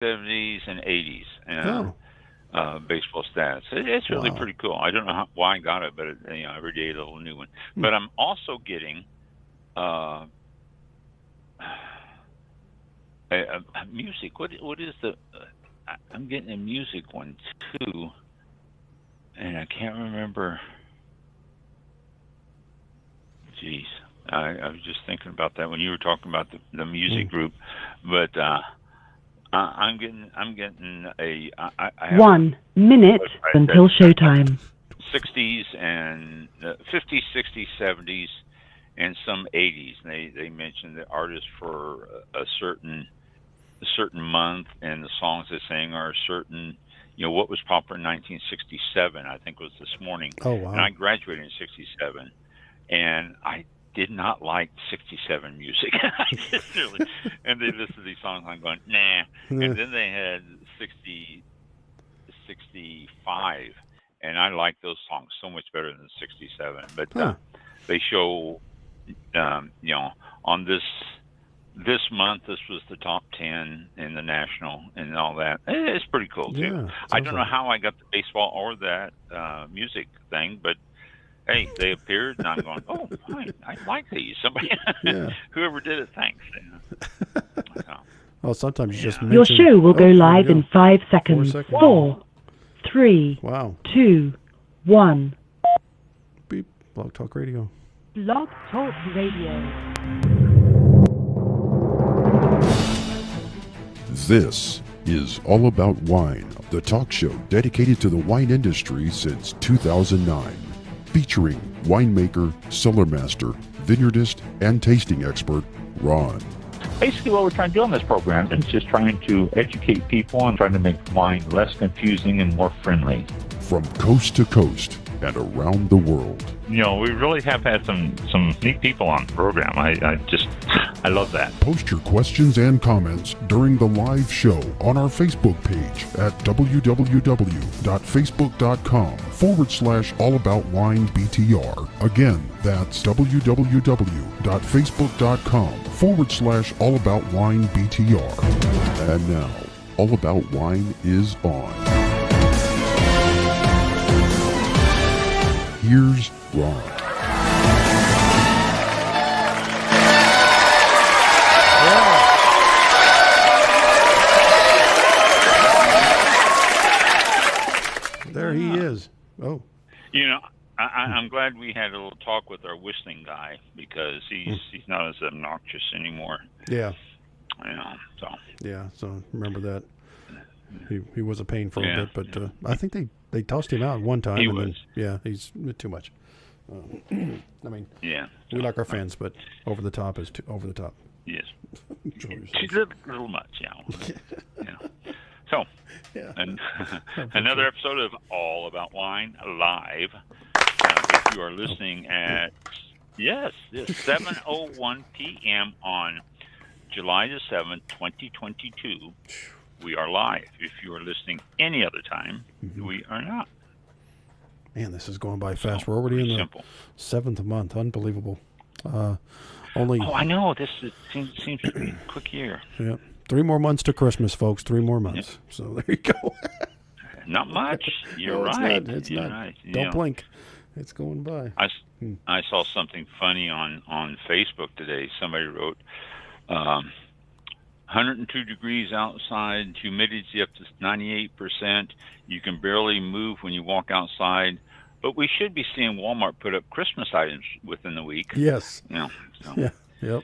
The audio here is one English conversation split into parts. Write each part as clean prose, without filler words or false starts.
70s, and 80s. Oh, Baseball stats. It's really wow. pretty cool. I don't know why I got it, but every day a little new one. Hmm. But I'm also getting uh, music. What is the? I'm getting a music one too, and I can't remember. Jeez, I was just thinking about that when you were talking about the Hmm. music group, but I'm getting I have a 1 minute website that's until got like showtime. 60s and 50s, 60s, 70s, and some 80s. And they mentioned the artists for a certain month, and the songs they sang are certain. What was popular in 1967, I think was this morning, Oh, and I wow. graduated in '67, and I did not like '67 music. I just really, and they listened to these songs, I'm going nah, Yeah. and then they had 65, and I like those songs so much better than 67. But Huh. they show, on this month, this was the top 10 in the national and all that. It's pretty cool too. Yeah. I Sounds don't like know it. how I got the baseball or that music thing, but hey, they appeared, and I'm going, oh, I like these. Somebody, Yeah. whoever did it, thanks. So, Oh, sometimes you just yeah, Your mention. show will go Oh, there we live in go. 5 seconds. 4 seconds. Four, three, Wow. 2, 1. Beep. Blog Talk Radio. Blog Talk Radio. This is All About Wine, the talk show dedicated to the wine industry since 2009. Featuring winemaker, cellar master, vineyardist, and tasting expert, Ron. Basically, what we're trying to do on this program is just trying to educate people and trying to make wine less confusing and more friendly. From coast to coast and around the world. We really have had some neat people on the program. I love that. Post your questions and comments during the live show on our Facebook page at www.facebook.com/allaboutwinebtr. Again, that's www.facebook.com/allaboutwinebtr. And now, All About Wine is on. Here's Ron. There he is. Oh. you know, I'm glad we had a little talk with our whistling guy because he's not as obnoxious anymore. Yeah. So Yeah. So remember that. He was a pain for a yeah, bit, but I think they tossed him out one time, he and was. then he's too much. I mean, Yeah, we so like our fans, but over the top is too over the top. yes, Control she's yourself. a little much, So, Yeah. and I bet another you. episode of All About Wine live. If you are listening at yes, 7:01 p.m. on July the 7th, 2022, we are live. If you are listening any other time, we are not. Man, this is going by fast. So We're already in pretty the simple. 7th month. Unbelievable. Only Oh, I know. It seems to be a quick year. 3 more months to Christmas, folks. 3 more Yep. months. So there you go. Not much. You're No, it's right. not. It's You're not. right. Don't blink. It's going by. I saw something funny on Facebook today. Somebody wrote, 102 degrees outside, humidity up to 98%. You can barely move when you walk outside. But we should be seeing Walmart put up Christmas items within the week. Yes. So. Yeah. Yep.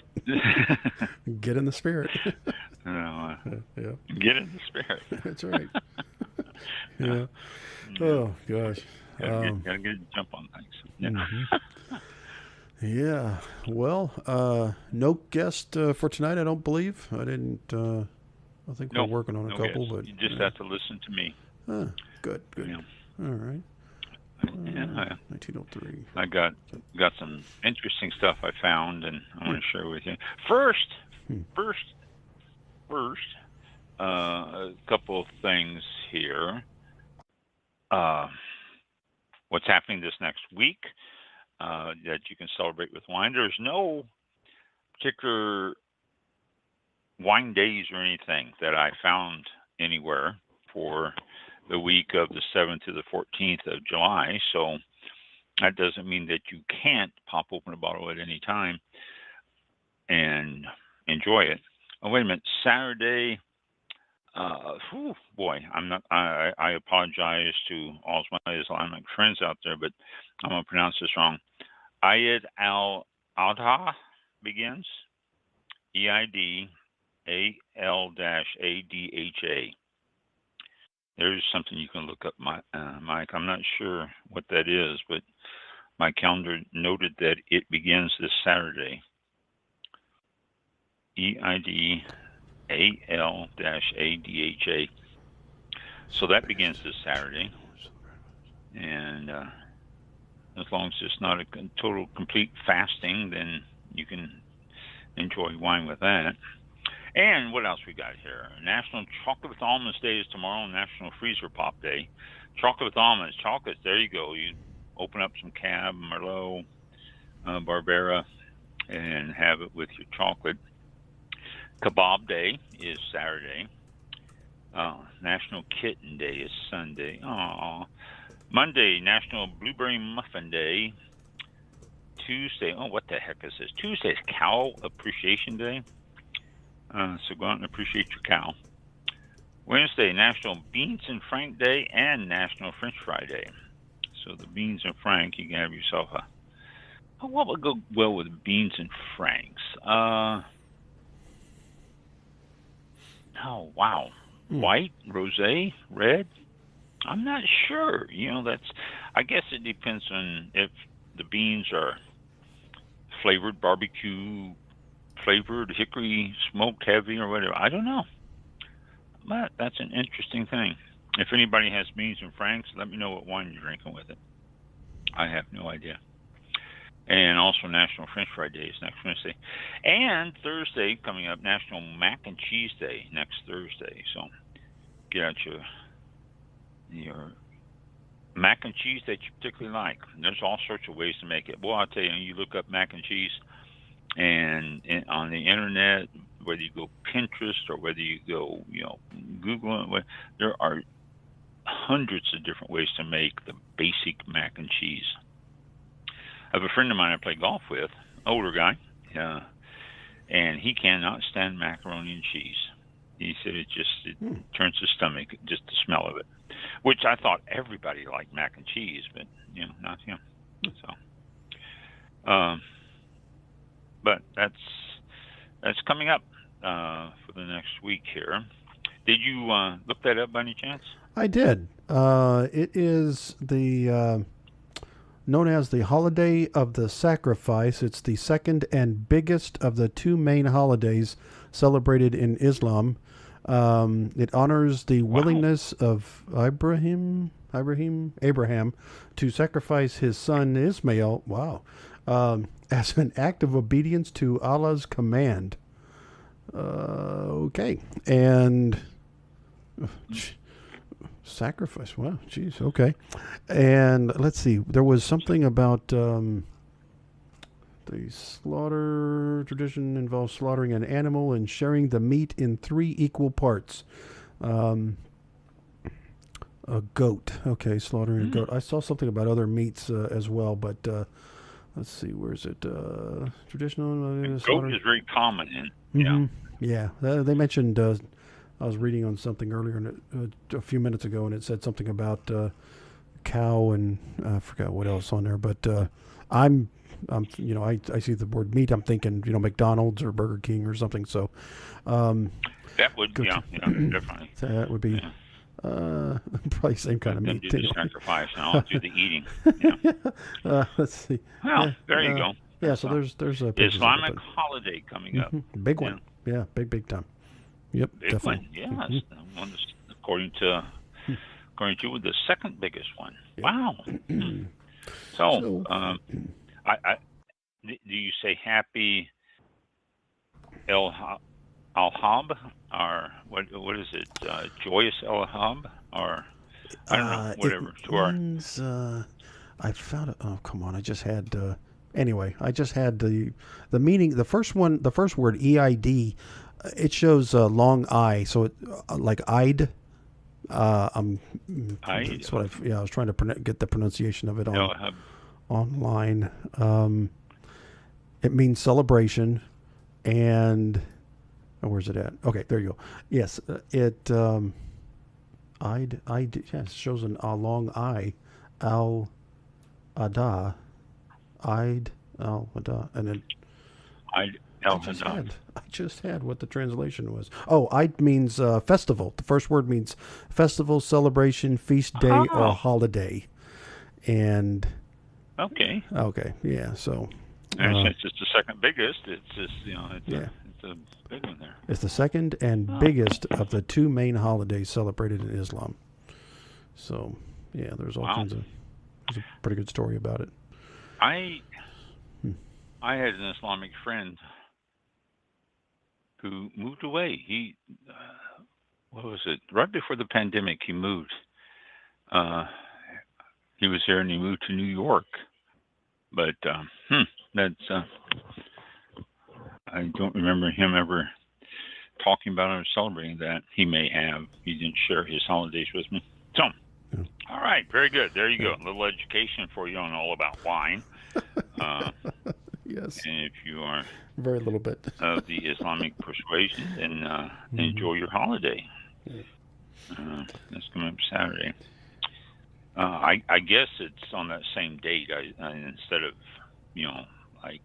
Get in the spirit. uh, Yeah. get in the spirit. That's right. Yeah. Oh gosh. Gotta get a jump on things. Yeah. Mm-hmm. Yeah. Well, no guest for tonight. I don't believe. I didn't. I think we're No, working on a no couple, guess. but You just have to listen to me. good. Yeah. All right. Yeah, 1903. I got some interesting stuff I found, and I want to share with you. First, a couple of things here. What's happening this next week that you can celebrate with wine? There's no particular wine days or anything that I found anywhere for the week of the 7th to the 14th of July. So that doesn't mean that you can't pop open a bottle at any time and enjoy it. Oh, wait a minute. Saturday. Boy, I apologize to all my Islamic friends out there, but I'm going to pronounce this wrong. Eid al-Adha begins. EIDAL-ADHA. There's something you can look up, Mike. I'm not sure what that is, but my calendar noted that it begins this Saturday. EIDAL-ADHA. So that begins this Saturday. And as long as it's not a total complete fasting, then you can enjoy wine with that. And what else we got here? National Chocolate with Almonds Day is tomorrow. National Freezer Pop Day. Chocolate with almonds. Chocolates, there you go. You open up some Cab, Merlot, Barbera, and have it with your chocolate. Kebab Day is Saturday. National Kitten Day is Sunday. Aww. Monday, National Blueberry Muffin Day. Tuesday, what the heck is this? Tuesday is Cow Appreciation Day. So go out and appreciate your cow. Wednesday, National Beans and Frank Day and National French Fry Day. So the beans and frank, you can have yourself what would go well with beans and franks? Oh, wow. White, rosé, red? I'm not sure. I guess it depends on if the beans are flavored barbecue, flavored hickory, smoked heavy, or whatever. I don't know. But that's an interesting thing. If anybody has beans and franks, let me know what wine you're drinking with it. I have no idea. And also National French Fry Day is next Wednesday. And Thursday, coming up, National Mac and Cheese Day next Thursday. So get out your mac and cheese that you particularly like. There's all sorts of ways to make it. Well, I'll tell you, you look up mac and cheese and on the internet, whether you go Pinterest or whether you go, Google it, there are hundreds of different ways to make the basic mac and cheese. I have a friend of mine I play golf with, older guy, and he cannot stand macaroni and cheese. He said it turns his stomach, just the smell of it, which I thought everybody liked mac and cheese, but, not him. So, but that's coming up for the next week here. Did you look that up by any chance? I did. It is known as the Holiday of the Sacrifice. It's the second and biggest of the two main holidays celebrated in Islam. It honors the willingness of Abraham to sacrifice his son Ismail. As an act of obedience to Allah's command. Okay, and sacrifice. Wow, geez. Okay, and let's see. There was something about the slaughter tradition involves slaughtering an animal and sharing the meat in 3 equal parts. A goat. Okay, slaughtering a goat. I saw something about other meats as well, but let's see. Where is it? Traditional. Goat is very common in. Yeah. They mentioned. I was reading on something earlier a few minutes ago, and it said something about cow and I forgot what else on there. But I see the word meat. I'm thinking, McDonald's or Burger King or something. So that would, definitely. That would be probably same kind of meat. Do the sacrifice, and I'll do the eating. Let's see. Well, there you go. Yeah, so there's a Islamic holiday coming up. Big one. Yeah, big time. Yep, big definitely. One. Yes, one is, according to the second biggest one. Yep. Wow. So, do you say happy Al-Hab, or what is it? Joyous Al-Hab, or I don't know, whatever. I found it. Oh, come on! I just had. Anyway, I just had the meaning. The first word EID It shows a long I, so it like I'd. That's what I was trying to get the pronunciation of it online. It means celebration, and where's it at? Okay, there you go. Yes, it. Yes, shows a long I, al, ada, I'd, al, ada, and then. I just had what the translation was. Oh, Eid means festival. The first word means festival, celebration, feast day, or holiday. And okay, yeah. So, and since it's the second biggest, it's just it's a big one there. It's the second and biggest of the two main holidays celebrated in Islam. So, yeah, there's all kinds of. There's a pretty good story about it. I had an Islamic friend who moved away. He, what was it? Right before the pandemic, he moved. He was here and he moved to New York. But that's I don't remember him ever talking about it or celebrating that. He may have. He didn't share his holidays with me. So, all right, very good. There you go. A little education for you on all about wine. Yes. And if you are very little bit of the Islamic persuasion, then enjoy your holiday. That's coming up Saturday. I guess it's on that same date. Instead of like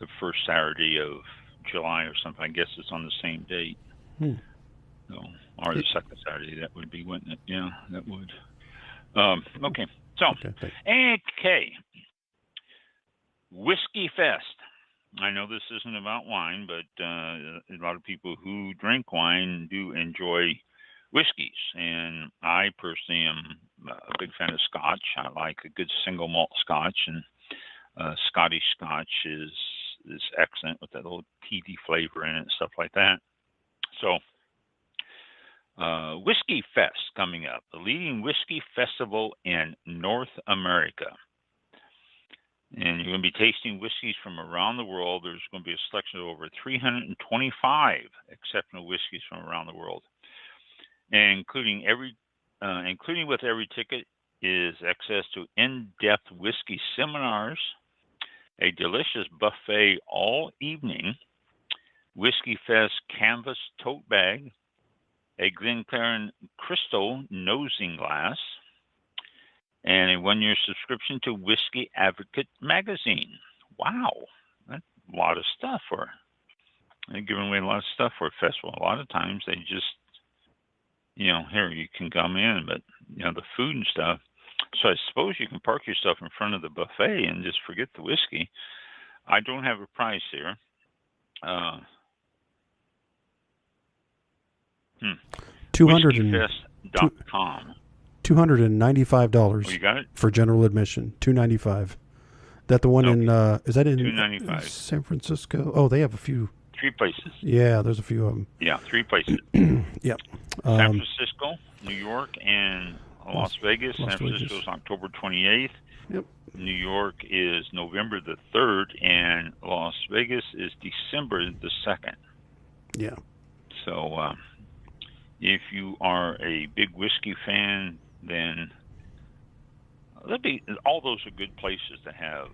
the first Saturday of July or something. I guess it's on the same date. So, or the second Saturday. That would be, wouldn't it? Yeah, that would. Okay. So, okay. Whiskey Fest. I know this isn't about wine, but a lot of people who drink wine do enjoy whiskeys. And I personally am a big fan of Scotch. I like a good single malt Scotch, and Scottish Scotch is excellent with that little peaty flavor in it and stuff like that. So, Whiskey Fest coming up, the leading whiskey festival in North America. And you're going to be tasting whiskeys from around the world. There's going to be a selection of over 325 exceptional whiskeys from around the world, and including with every ticket is access to in-depth whiskey seminars, a delicious buffet all evening, Whiskey Fest canvas tote bag, a Glencairn Crystal nosing glass, and a 1-year subscription to Whiskey Advocate magazine. Wow, that's a lot of stuff. They're giving away a lot of stuff for a festival. A lot of times they just, here you can come in, but the food and stuff. So I suppose you can park yourself in front of the buffet and just forget the whiskey. I don't have a price here. Whiskeyfest.com. $295 Oh, you got it? for general admission. $295. That the one in is that in $295. San Francisco? Oh, they have a few. 3 places. Yeah, there's a few of them. Yeah, 3 places. Yep. San Francisco, New York, and Las Vegas. San Francisco is October 28th. Yep. New York is November the 3rd, and Las Vegas is December the 2nd. Yeah. So if you are a big whiskey fan, then all those are good places to have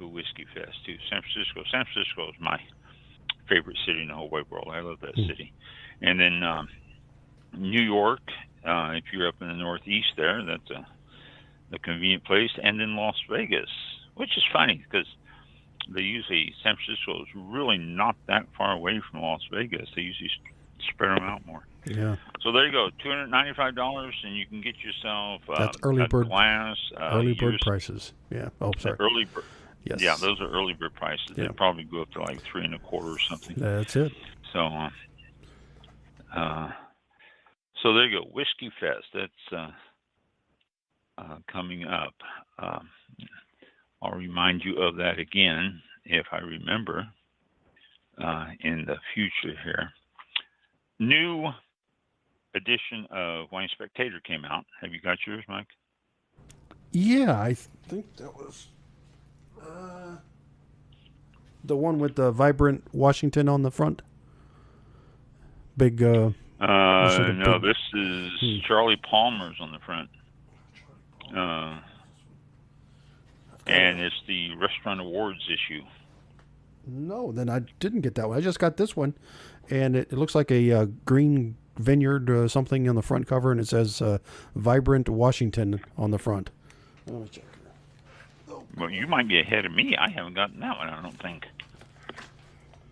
a whiskey fest too. San Francisco is my favorite city in the whole wide world. I love that city. And then New York, if you're up in the Northeast there, that's a convenient place. And then Las Vegas, which is funny because San Francisco is really not that far away from Las Vegas. They usually spread them out more. Yeah. So there you go, $295, and you can get yourself that's early bird glass. Early bird prices. Yeah. Oh, sorry. Early bird. Yes. Yeah, those are early bird prices. Yeah. They probably go up to like $325 or something. That's it. So, so there you go, Whiskey Fest. That's coming up. I'll remind you of that again if I remember in the future here. New edition of Wine Spectator came out. Have you got yours, Mike? Yeah, I think that was the one with the vibrant Washington on the front. Big. No, big- this is Charlie Palmer's on the front. And it's the Restaurant Awards issue. No, then I didn't get that one. I just got this one, and it looks like a green vineyard something on the front cover, and it says "Vibrant Washington" on the front. Let me check. Well, you might be ahead of me. I haven't gotten that one, I don't think.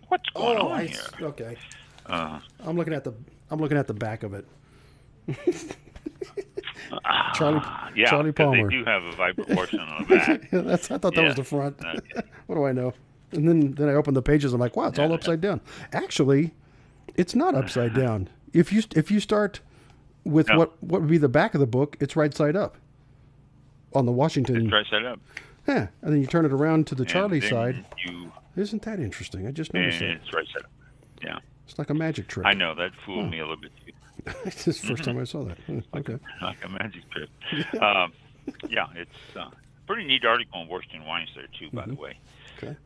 What's going on here? Okay. I'm looking at the back of it. Charlie Palmer. They do have a Vibrant Washington on the back. I thought that was the front. What do I know? And then I open the pages. I'm like, wow, it's all upside down. Actually, it's not upside down. If you start with what would be the back of the book, it's right side up on the Washington. It's right side up. Yeah, and then you turn it around to the Charlie then side. Isn't that interesting? I just noticed that. It's right side up. Yeah. It's like a magic trick. I know, that fooled me a little bit too. It's the first time I saw that. Okay. Like a magic trick. Yeah, it's a pretty neat article on Washington wines there too, by the way. Okay.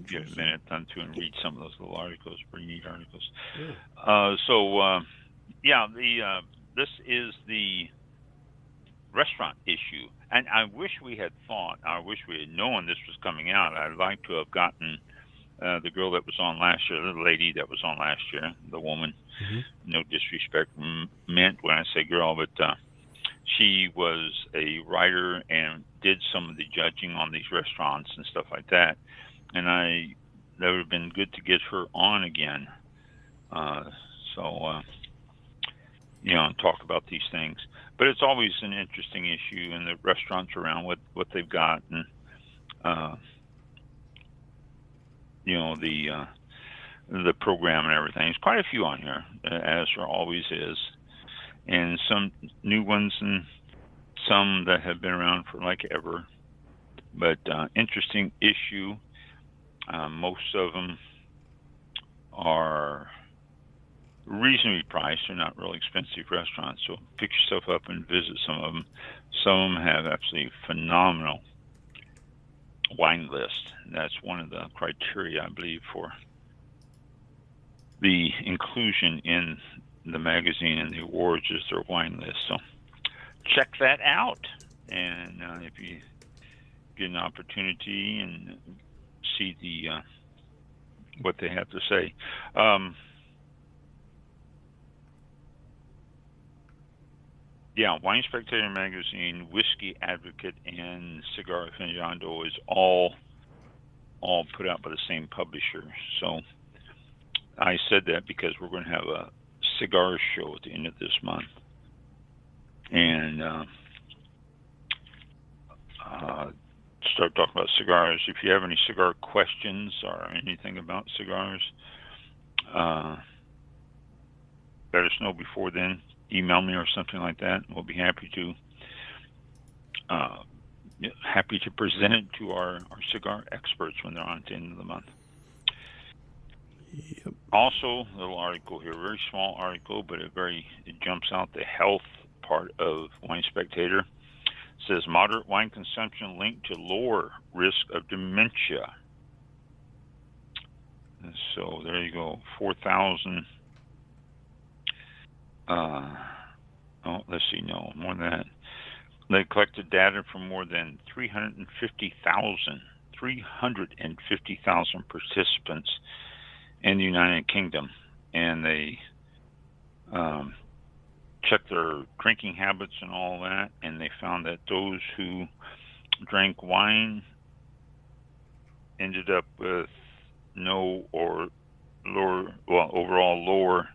Get a minute done to and read some of those little articles. Pretty neat articles. Yeah. This is the restaurant issue, and I wish we had known this was coming out. I'd like to have gotten the girl that was on last year, the lady that was on last year, the woman. No disrespect meant when I say girl, but she was a writer and did some of the judging on these restaurants and stuff like that. And that would have been good to get her on again. Talk about these things. But it's always an interesting issue in the restaurants around what they've got, and the program and everything. There's quite a few on here, as there always is, and some new ones and some that have been around for like ever. But interesting issue. Most of them are reasonably priced. They're not really expensive restaurants, so pick yourself up and visit some of them. Some of them have absolutely phenomenal wine list. That's one of the criteria, I believe, for the inclusion in the magazine and the awards is their wine list. So check that out, and if you get an opportunity and see the what they have to say. Wine Spectator magazine, Whiskey Advocate, and Cigar Aficionado is all put out by the same publisher. So I said that because we're going to have a cigar show at the end of this month, and start talking about cigars. If you have any cigar questions or anything about cigars, let us know before then. Email me or something like that. We'll be happy to present it to our cigar experts when they're on at the end of the month. Yep. Also, a little article here, very small article, but it jumps out. The health part of Wine Spectator. It says moderate wine consumption linked to lower risk of dementia. And so there you go, 4,000. More than that. They collected data from more than 350,000 participants in the United Kingdom, and they checked their drinking habits and all that, and they found that those who drank wine ended up with overall lower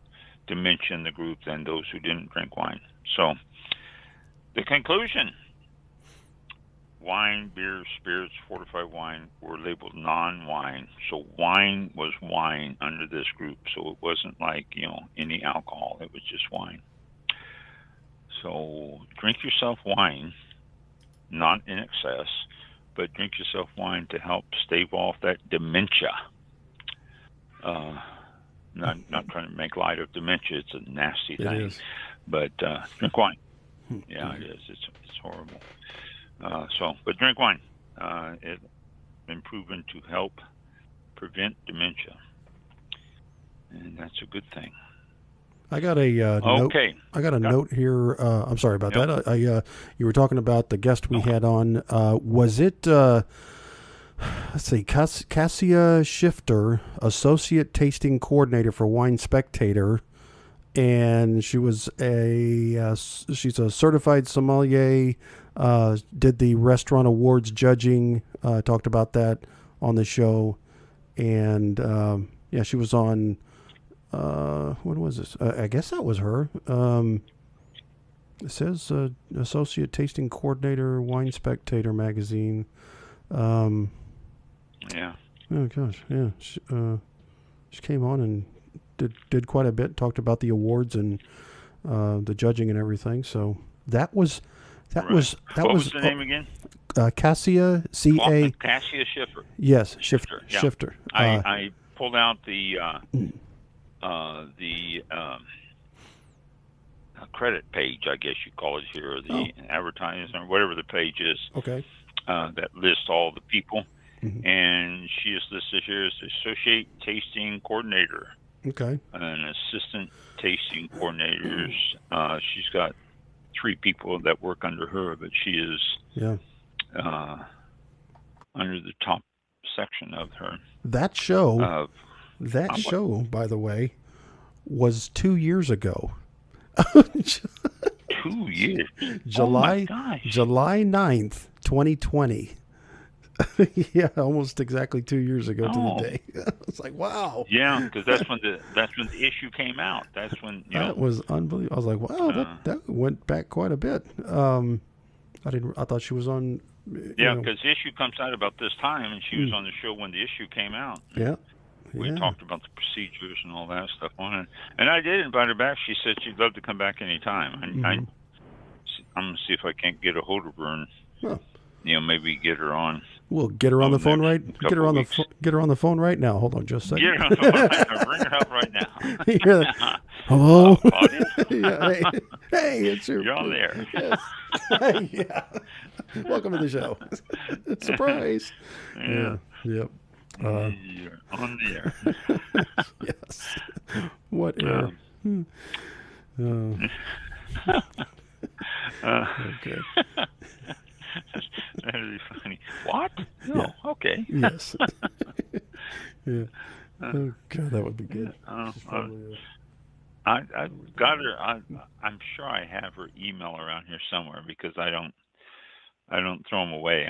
dementia in the group than those who didn't drink wine. So the conclusion: wine, beer, spirits, fortified wine were labeled non-wine. So wine was wine under this group. So it wasn't like, any alcohol. It was just wine. So drink yourself wine, not in excess, but drink yourself wine to help stave off that dementia. Not trying to make light of dementia. It's a nasty thing. It is. But drink wine. Yeah, it is. It's horrible. But drink wine. It's been proven to help prevent dementia. and that's a good thing. I got a note. Okay. I got a note here. I'm sorry about Yep. that. You were talking about the guest we had on. Was it? Let's see, Cassia Shifter, Associate Tasting Coordinator for Wine Spectator, and she was she's a certified sommelier. Did the restaurant awards judging. Talked about that on the show, and yeah, she was on. What was this? I guess that was her. It says Associate Tasting Coordinator, Wine Spectator magazine. Yeah. Oh gosh, yeah. She came on and did quite a bit. Talked about the awards and the judging and everything. So that was What was the name again? Cassia Cassia Shifter. Yes, Shifter. Yeah. Shifter. I pulled out the credit page, I guess you call it here, or the advertising, or whatever the page is. Okay. That lists all the people. Mm-hmm. And she is listed here as Associate Tasting Coordinator. Okay. And Assistant Tasting Coordinators. She's got 3 people that work under her, but she is under the top section of her. That show, by the way, was 2 years ago. 2 years? July 9th, 2020. Yeah, almost exactly 2 years ago to the day. It's like, wow. Yeah, because that's when the issue came out. That's when that was unbelievable. I was like, wow, that went back quite a bit. I thought she was on. Yeah, because the issue comes out about this time, and she was on the show when the issue came out. Yeah. We talked about the procedures and all that stuff on it, and I did invite her back. She said she'd love to come back anytime. I'm gonna see if I can't get a hold of her and maybe get her on. We'll get her on the phone right. Get her on the phone right now. Hold on, just a second. Get her on the phone right now. Bring her up right now. Hello. Yeah, hey, it's your. You're on there. Yes. Yeah. Welcome to the show. Surprise. Yeah. Yep. You're on the air. Yes. What air? Okay. That'd be funny. What? No. Yeah. Okay. Yes. Yeah. Oh God, that would be good. I've got her. I'm sure I have her email around here somewhere because I don't throw them away.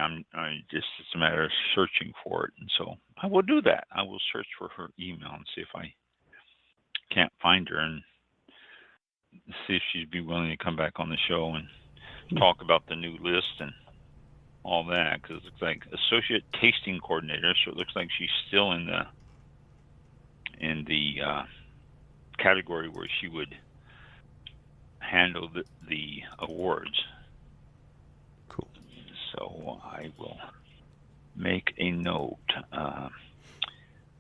It's a matter of searching for it, and so I will do that. I will search for her email and see if I can't find her and see if she'd be willing to come back on the show and talk about the new list and all that, because it looks like Associate Tasting Coordinator, so it looks like she's still in the category where she would handle the awards. Cool. So I will make a note.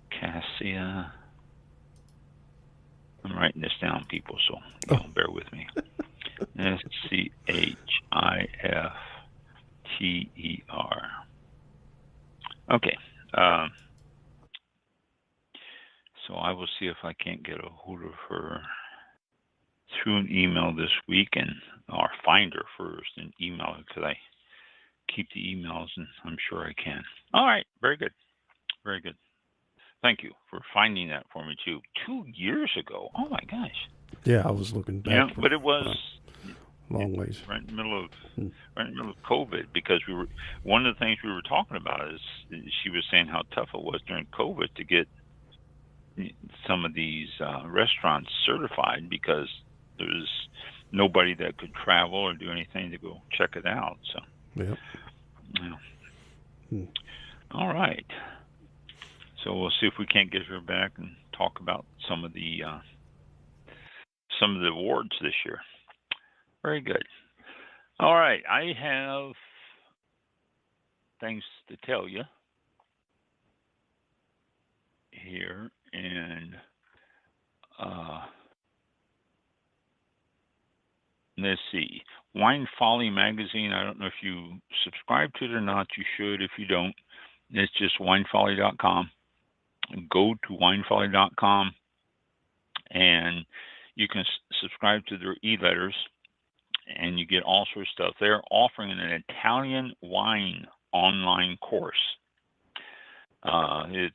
Cassia. I'm writing this down, people, so bear with me. SCHIFTER. Okay. So I will see if I can't get a hold of her through an email this week, or find her first and email her, because I keep the emails, and I'm sure I can. All right. Very good. Very good. Thank you for finding that for me, too. 2 years ago. Oh, my gosh. Yeah, I was looking back. Yeah, but it was long ways. Right in the middle of COVID, because one of the things we were talking about is she was saying how tough it was during COVID to get some of these restaurants certified, because there was nobody that could travel or do anything to go check it out. So, yeah. All right. So we'll see if we can't get her back and talk about some of the awards this year. Very good. All right, I have things to tell you here, and let's see. Wine Folly magazine. I don't know if you subscribe to it or not. You should. If you don't, it's just winefolly.com. Go to winefolly.com and you can subscribe to their e-letters, and you get all sorts of stuff. They're offering an Italian wine online course. I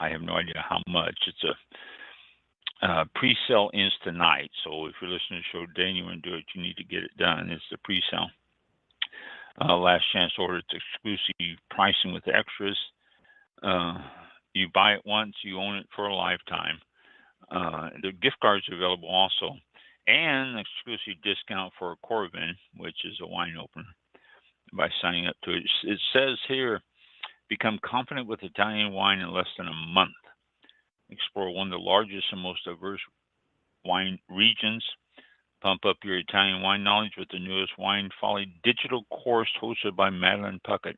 have no idea how much. It's a pre-sale ends tonight. So if you're listening to the show today and you want to do it, you need to get it done. It's the pre-sale. Last chance order. It's exclusive pricing with extras. You buy it once, you own it for a lifetime. The gift cards are available also, and an exclusive discount for a Corvin, which is a wine opener, by signing up to it. It says here, become confident with Italian wine in less than a month. Explore one of the largest and most diverse wine regions. Pump up your Italian wine knowledge with the newest Wine Folly digital course hosted by Madeline Puckett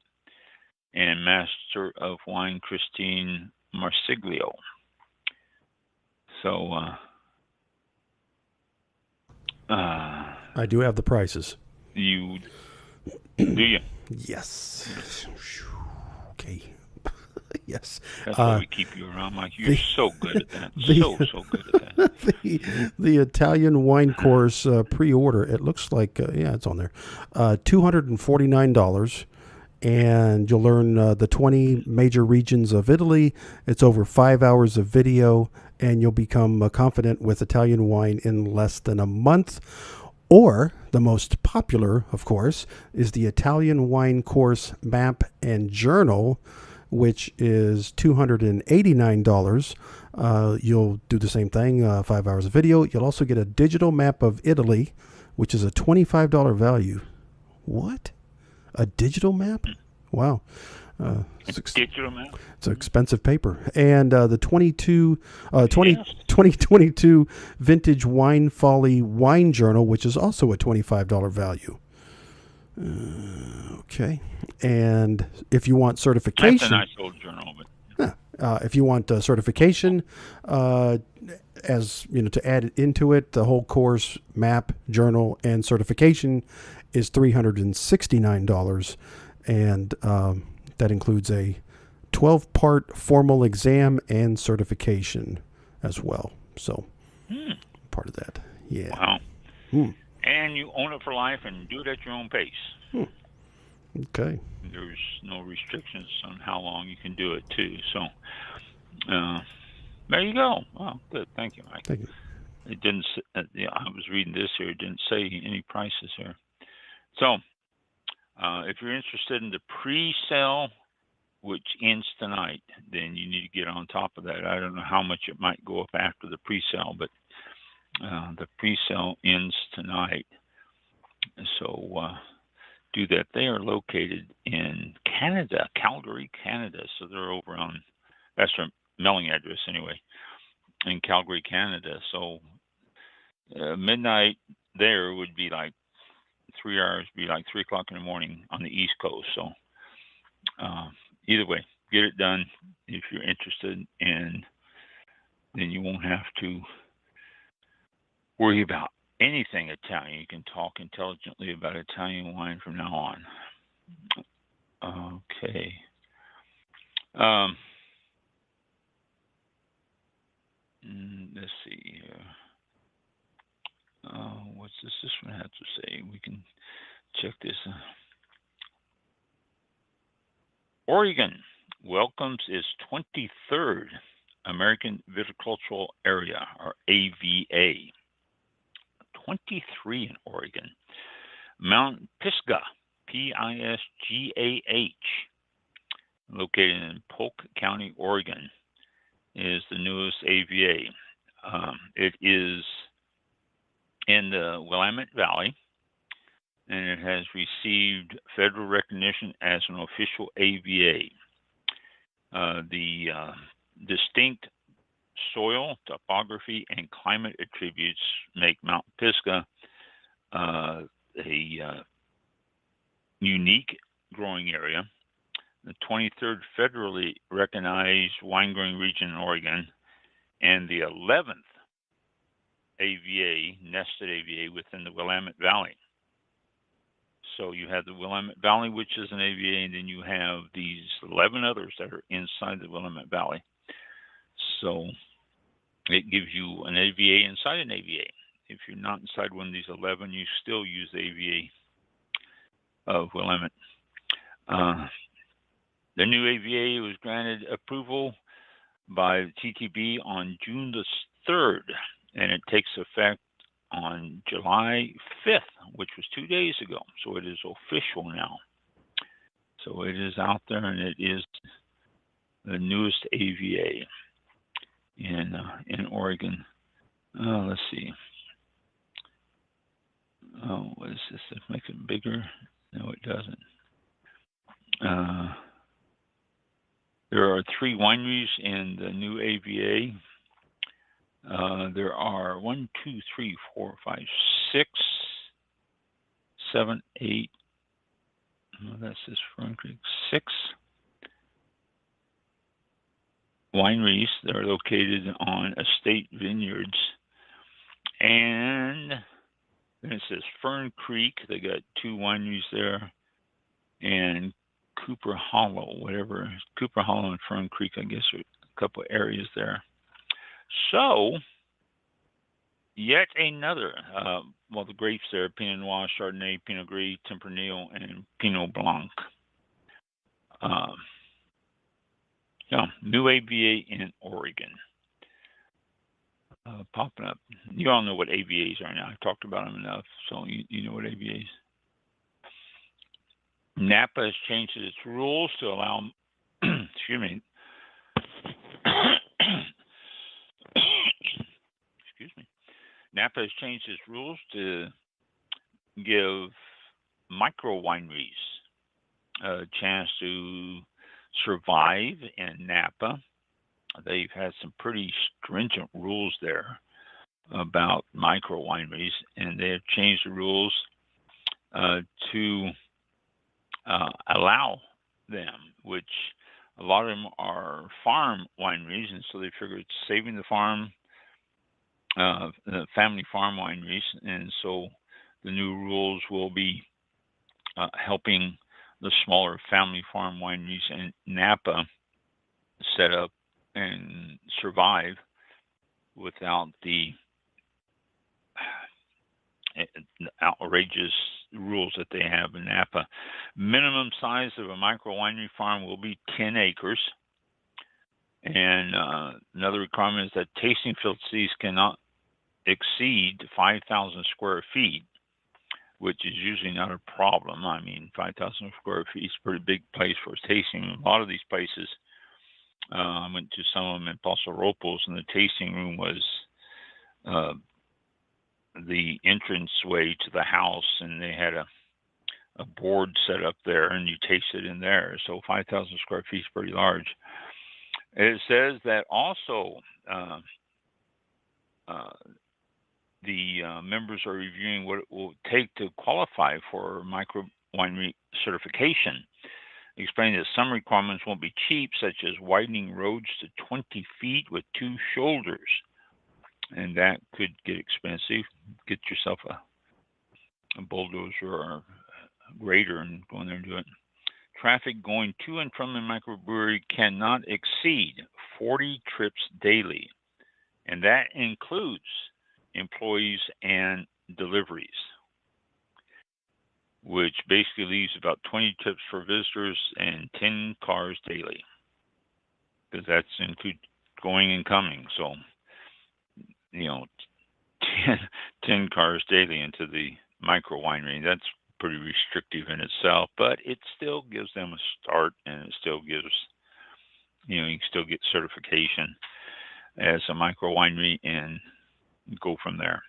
and Master of Wine Christine Marsiglio. So, I do have the prices. Do you? Yes. Okay. Yes. That's why we keep you around, Mike. You're so good at that. So good at that. The Italian wine course pre-order, it looks like, it's on there, $249. And you'll learn the 20 major regions of Italy. It's over 5 hours of video, and you'll become confident with Italian wine in less than a month. Or, the most popular, of course, is the Italian wine course map and journal, which is $289. You'll do the same thing, 5 hours of video. You'll also get a digital map of Italy, which is a $25 value. What? A digital map? Wow. Digital map? It's an expensive paper. And the 2022 Vintage Wine Folly Wine Journal, which is also a $25 value. Okay. And if you want certification... That's a nice old journal. But... if you want certification, as you know, to add it into it, the whole course, map, journal, and certification is $369, and that includes a 12-part formal exam and certification as well. So part of that. Yeah. Wow. And you own it for life and do it at your own pace. Okay. There's no restrictions on how long you can do it, too. So there you go. Wow, good. Thank you, Mike. Thank you. It didn't. I was reading this here. It didn't say any prices here. So if you're interested in the pre-sale, which ends tonight, then you need to get on top of that. I don't know how much it might go up after the pre-sale, but the pre-sale ends tonight. So do that. They are located in Canada, Calgary, Canada. So they're over on, that's their mailing address anyway, in Calgary, Canada. So midnight there would be like 3 hours, be like 3 o'clock in the morning on the East Coast. So either way, get it done if you're interested, and then you won't have to worry about anything Italian. You can talk intelligently about Italian wine from now on. Okay. Let's see here. What's this one have to say? We can check this. Oregon welcomes its 23rd American Viticultural Area, or AVA. 23 in Oregon. Mount Pisgah, Pisgah, located in Polk County, Oregon, is the newest AVA. It is in the Willamette Valley, and it has received federal recognition as an official AVA. The distinct soil, topography, and climate attributes make Mount Pisgah a unique growing area. The 23rd federally recognized wine growing region in Oregon, and the 11th AVA, nested AVA within the Willamette Valley. So you have the Willamette Valley, which is an AVA, and then you have these 11 others that are inside the Willamette Valley. So it gives you an AVA inside an AVA. If you're not inside one of these 11, you still use the AVA of Willamette. The new AVA was granted approval by TTB on June the 3rd, and it takes effect on July 5th, which was 2 days ago. So it is official now. So it is out there, and it is the newest AVA in Oregon. Let's see. Oh, what is this? Does it make it bigger? No, it doesn't. There are 3 wineries in the new AVA. There are 1, 2, 3, 4, 5, 6, 7, 8. Oh, that's this Fern Creek. 6 wineries that are located on estate vineyards. And then it says Fern Creek. They got 2 wineries there. And Cooper Hollow, whatever. Cooper Hollow and Fern Creek, I guess, are a couple of areas there. So, yet another, the grapes there, Pinot Noir, Chardonnay, Pinot Gris, Tempranillo, and Pinot Blanc. New AVA in Oregon. Popping up. You all know what AVAs are now. I've talked about them enough, so you know what AVAs. Napa has changed its rules to allow, excuse me, excuse me. Napa has changed its rules to give micro wineries a chance to survive in Napa. They've had some pretty stringent rules there about micro wineries, and they have changed the rules to allow them, which a lot of them are farm wineries, and so they figure it's saving the farm, the family farm wineries, and so the new rules will be helping the smaller family farm wineries in Napa set up and survive without the outrageous rules that they have in Napa. Minimum size of a micro winery farm will be 10 acres. And another requirement is that tasting facilities cannot exceed 5,000 square feet, which is usually not a problem. I mean, 5,000 square feet is a pretty big place for tasting. A lot of these places, I went to some of them in Paso Robles, and the tasting room was the entranceway to the house, and they had a board set up there, and you tasted in there. So 5,000 square feet is pretty large. It says that also the members are reviewing what it will take to qualify for micro winery certification, explaining that some requirements won't be cheap, such as widening roads to 20 feet with 2 shoulders. And that could get expensive. Get yourself a bulldozer or a grader and go in there and do it. Traffic going to and from the microbrewery cannot exceed 40 trips daily, and that includes employees and deliveries, which basically leaves about 20 trips for visitors and 10 cars daily, because that's include going and coming. So, 10 cars daily into the micro winery. That's pretty restrictive in itself, but it still gives them a start, and it still gives, you can still get certification as a micro winery and go from there.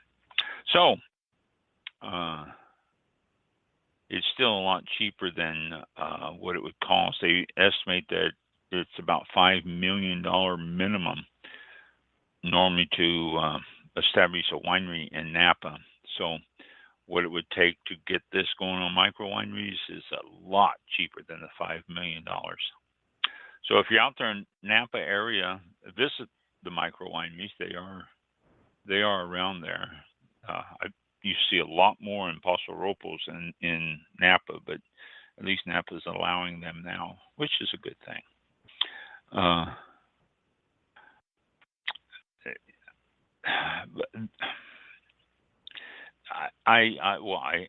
So, it's still a lot cheaper than what it would cost. They estimate that it's about $5 million minimum normally to establish a winery in Napa. So what it would take to get this going on micro wineries is a lot cheaper than the $5 million. So if you're out there in Napa area, visit the micro wineries. They are around there. You see a lot more in Paso Robles and in Napa, but at least Napa is allowing them now, which is a good thing. I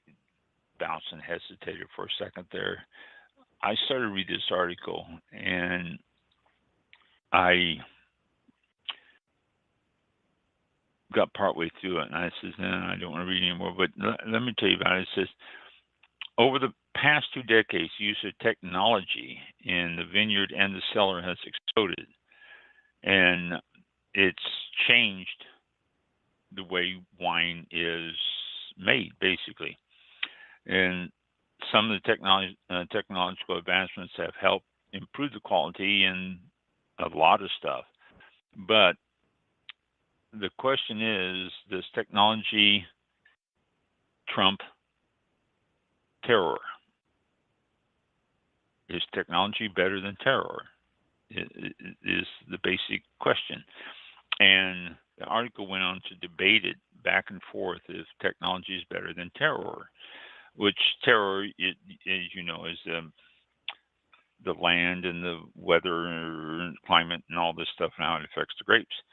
bounced and hesitated for a second there. I started to read this article, and I got partway through it, and I said, "No, I don't want to read anymore." But let me tell you about it. It says, over the past 2 decades, use of technology in the vineyard and the cellar has exploded, and it's changed the way wine is made, basically. And some of the technological advancements have helped improve the quality in a lot of stuff. But the question is, does technology trump terror? Is technology better than terror? Is the basic question. And the article went on to debate it back and forth if technology is better than terror, which terror, as you know, is the land and the weather and climate and all this stuff and how it affects the grapes.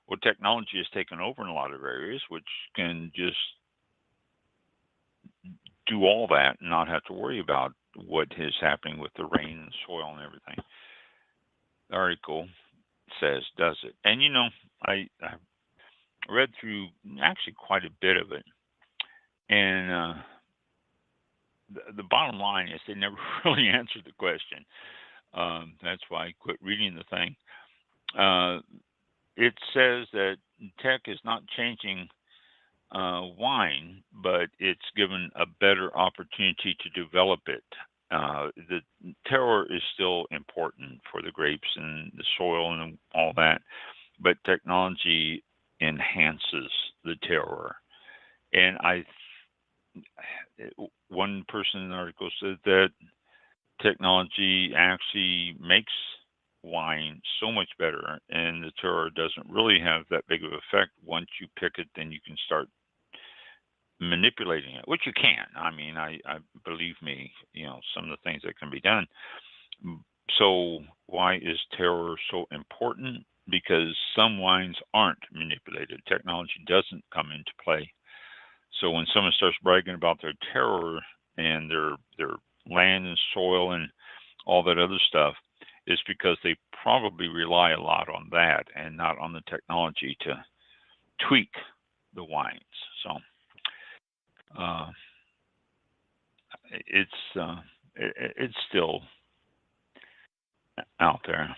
Well, technology has taken over in a lot of areas, which can just do all that and not have to worry about what is happening with the rain and soil and everything. The article says, does it? And, you know, I read through actually quite a bit of it. And the bottom line is they never really answered the question. That's why I quit reading the thing. It says that tech is not changing wine, but it's given a better opportunity to develop it. The terroir is still important for the grapes and the soil and all that, but technology enhances the terroir. And one person in the article said that technology actually makes wine so much better, and the terroir doesn't really have that big of an effect. Once you pick it, then you can start manipulating it, which you can. I mean, I believe me, you know, some of the things that can be done. So why is terroir so important? Because some wines aren't manipulated. Technology doesn't come into play. So when someone starts bragging about their terroir and their land and soil and all that other stuff, is because they probably rely a lot on that and not on the technology to tweak the wines. So it's still out there.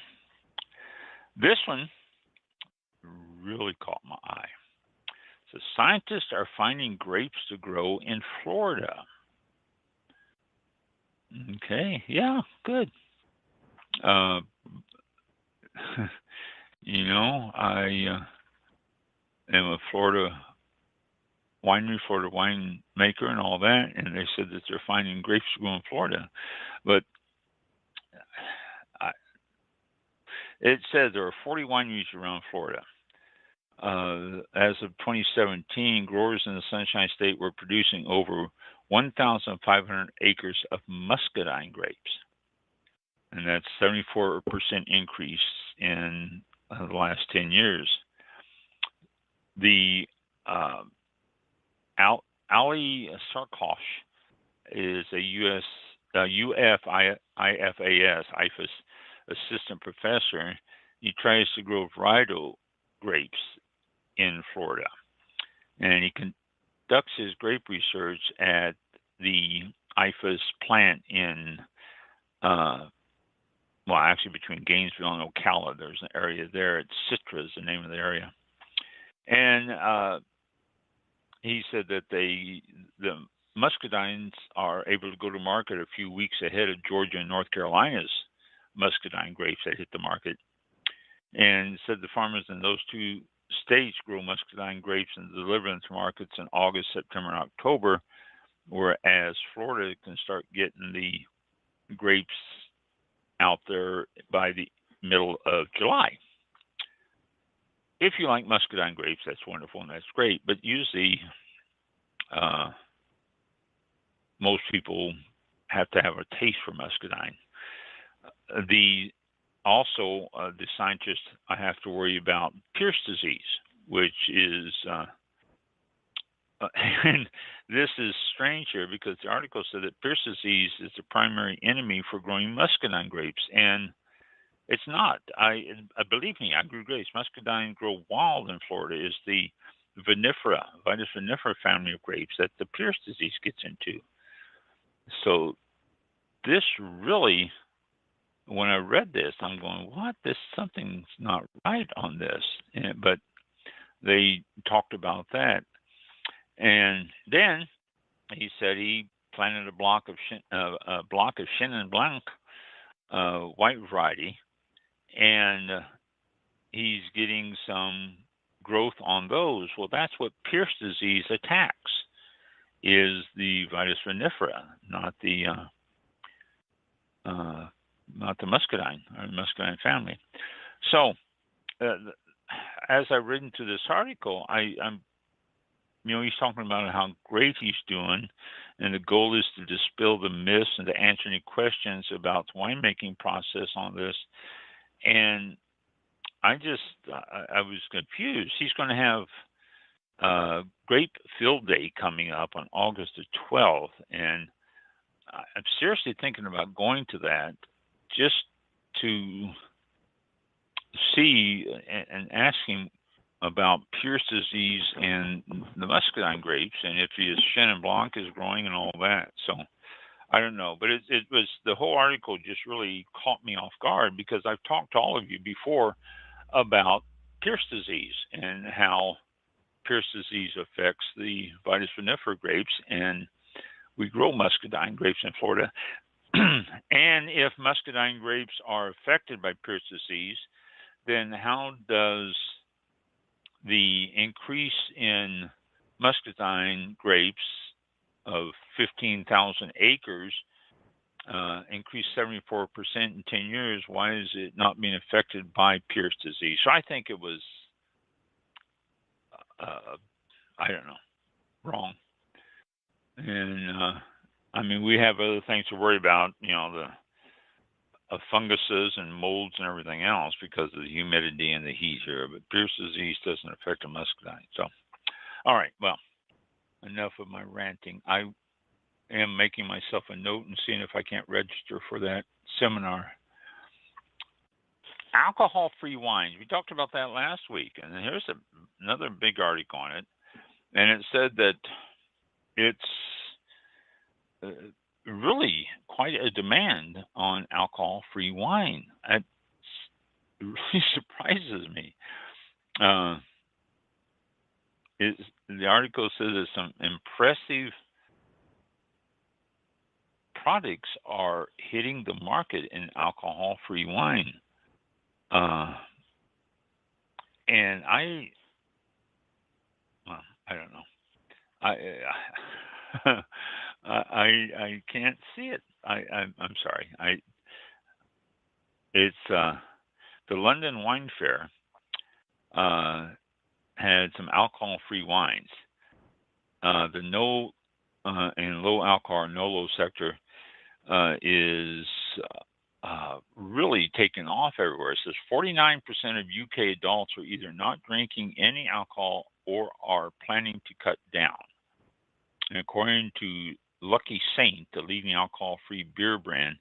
This one really caught my eye. So scientists are finding grapes to grow in Florida. Okay, yeah, good. You know, I am a Florida winemaker and all that, and they said that they're finding grapes to grow in Florida. But it says there are 40 wineries around Florida. As of 2017, growers in the Sunshine State were producing over 1,500 acres of muscadine grapes. And that's 74% increase in the last 10 years. The Ali Sarkosh is a IFAS assistant professor. He tries to grow varietal grapes in Florida, and he conducts his grape research at the IFAS plant in, actually between Gainesville and Ocala. There's an area there. It's Citra is the name of the area, and he said that the muscadines are able to go to market a few weeks ahead of Georgia and North Carolina's muscadine grapes that hit the market. And said the farmers in those two states grow muscadine grapes and deliver them to markets in August, September, and October, whereas Florida can start getting the grapes out there by the middle of July. If you like muscadine grapes, that's wonderful and that's great, but usually most people have to have a taste for muscadine. The scientists I have to worry about Pierce disease, which is, and this is strange here because the article said that Pierce disease is the primary enemy for growing muscadine grapes, and it's not. Believe me, I grew grapes. Muscadine grow wild in Florida is the vinifera, Vitis vinifera family of grapes that the Pierce disease gets into. So this really, when I read this, I'm going, what? Something's not right on this. But they talked about that. And then he said he planted a block of Chenin Blanc white variety, and he's getting some growth on those. Well, that's what Pierce disease attacks, is the Vitis vinifera, not the muscadine or muscadine family. So, as I read into this article, I'm he's talking about how great he's doing, and the goal is to dispel the myths and to answer any questions about the winemaking process on this. And I was confused. He's going to have Grape Field Day coming up on August the 12th, and I'm seriously thinking about going to that just to see and ask him about Pierce disease and the muscadine grapes, and if his Chenin Blanc is growing and all that. So I don't know, but it was, the whole article just really caught me off guard because I've talked to all of you before about Pierce disease and how Pierce disease affects the Vitis vinifera grapes, and we grow muscadine grapes in Florida. And if muscadine grapes are affected by Pierce disease, then how does the increase in muscadine grapes of 15,000 acres increased 74% in 10 years? Why is it not being affected by Pierce disease? So I think it was, I don't know, wrong. And we have other things to worry about, the funguses and molds and everything else because of the humidity and the heat here. But Pierce disease doesn't affect the muscadine. So, all right, well, enough of my ranting. I am making myself a note and seeing if I can't register for that seminar. Alcohol-free wines. We talked about that last week, and here's another big article on it. And it said that it's really quite a demand on alcohol-free wine. It really surprises me. The article says that some impressive products are hitting the market in alcohol-free wine. And I don't know. I can't see it. I'm sorry. It's the London Wine Fair had some alcohol-free wines. The no and low alcohol or no low sector is really taken off everywhere. It says 49% of UK adults are either not drinking any alcohol or are planning to cut down. And according to Lucky Saint, the leading alcohol-free beer brand,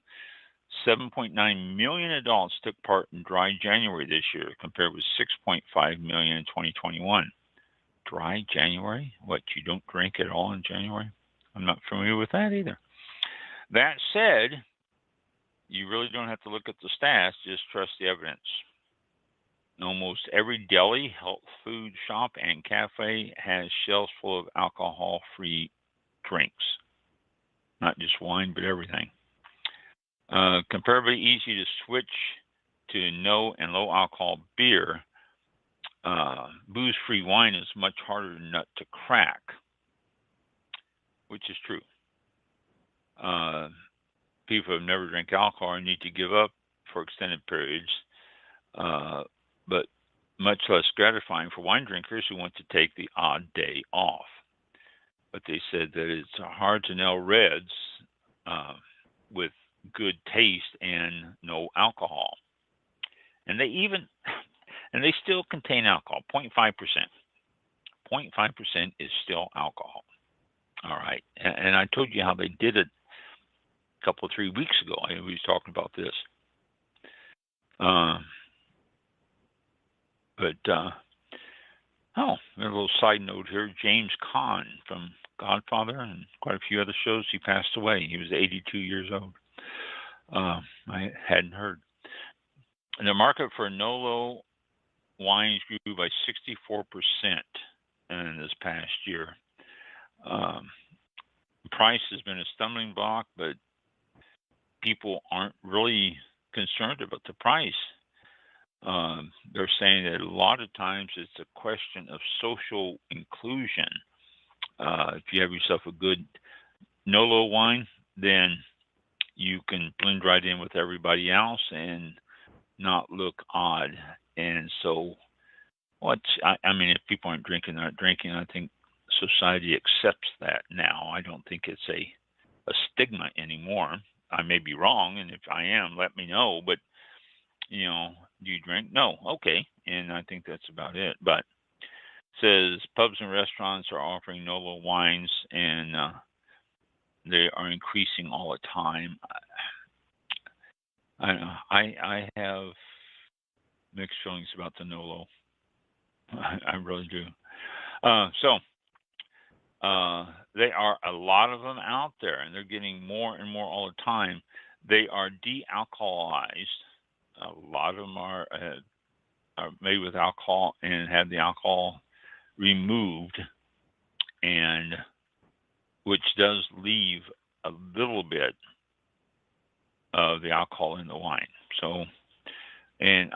7.9 million adults took part in Dry January this year, compared with 6.5 million in 2021. Dry January? What, you don't drink at all in January? I'm not familiar with that either. That said, you really don't have to look at the stats, just trust the evidence. Almost every deli, health food shop, and cafe has shelves full of alcohol-free drinks. Not just wine, but everything. Comparably easy to switch to no and low alcohol beer. Booze-free wine is much harder nut to crack, which is true. People who have never drank alcohol need to give up for extended periods, but much less gratifying for wine drinkers who want to take the odd day off. But they said that it's hard to nail reds with good taste and no alcohol. And they still contain alcohol, 0.5%. 0.5% is still alcohol. All right. And I told you how they did it a couple, 3 weeks ago. We was talking about this. A little side note here. James Caan from Godfather and quite a few other shows, he passed away. He was 82 years old. I hadn't heard. And the market for Nolo wines grew by 64% in this past year. Price has been a stumbling block, but people aren't really concerned about the price. They're saying that a lot of times it's a question of social inclusion. If you have yourself a good Nolo wine, then you can blend right in with everybody else and not look odd. And so, I mean, if people aren't drinking, they're not drinking. I think society accepts that now. I don't think it's a stigma anymore. I may be wrong, and if I am, let me know. But, you know, do you drink? No. Okay. And I think that's about it. But it says pubs and restaurants are offering Nolo wines, and they are increasing all the time. I don't know. I have mixed feelings about the Nolo. I really do. They are a lot of them out there, and they're getting more and more all the time. They are de-alcoholized. A lot of them are made with alcohol and have the alcohol removed, and which does leave a little bit of the alcohol in the wine. So, and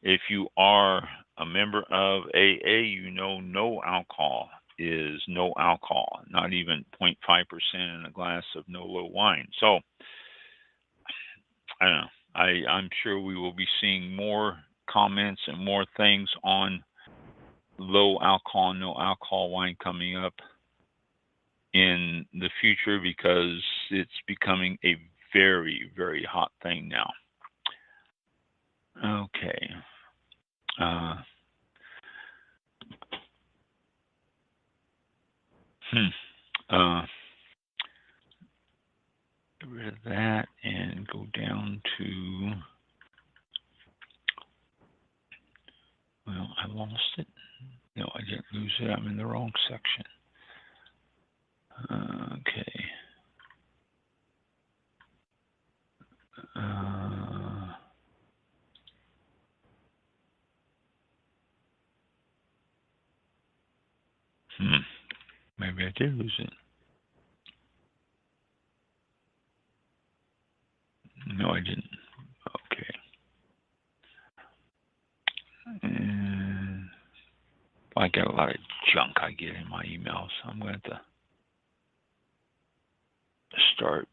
if you are a member of AA, no alcohol is no alcohol, not even 0.5% in a glass of Nolo wine. So, I don't know. I'm sure we will be seeing more comments and more things on low alcohol, no alcohol wine coming up in the future, because it's becoming a very, very hot thing now. Okay. Get rid of that and go down to, well, I lost it. No, I didn't lose it. I'm in the wrong section. Okay. Maybe I did lose it. No, I didn't. Okay. And I got a lot of junk I get in my emails. I'm going to have to start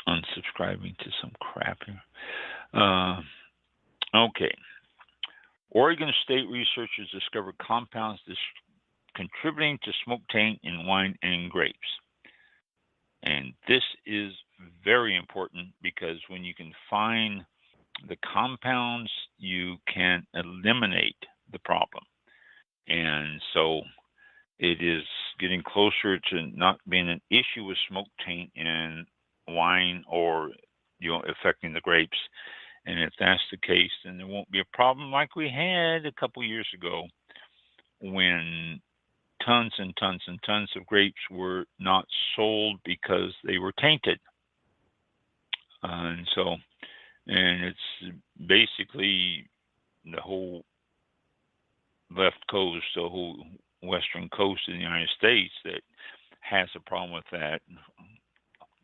unsubscribing to some crap here. Okay. Oregon State researchers discovered compounds contributing to smoke taint in wine and grapes. And this is very important, because when you can find the compounds, you can eliminate the problem. And so it is getting closer to not being an issue with smoke taint in wine or affecting the grapes. And if that's the case, then there won't be a problem like we had a couple years ago, when tons and tons and tons of grapes were not sold because they were tainted. And it's basically the whole left coast, the whole western coast of the United States that has a problem with that.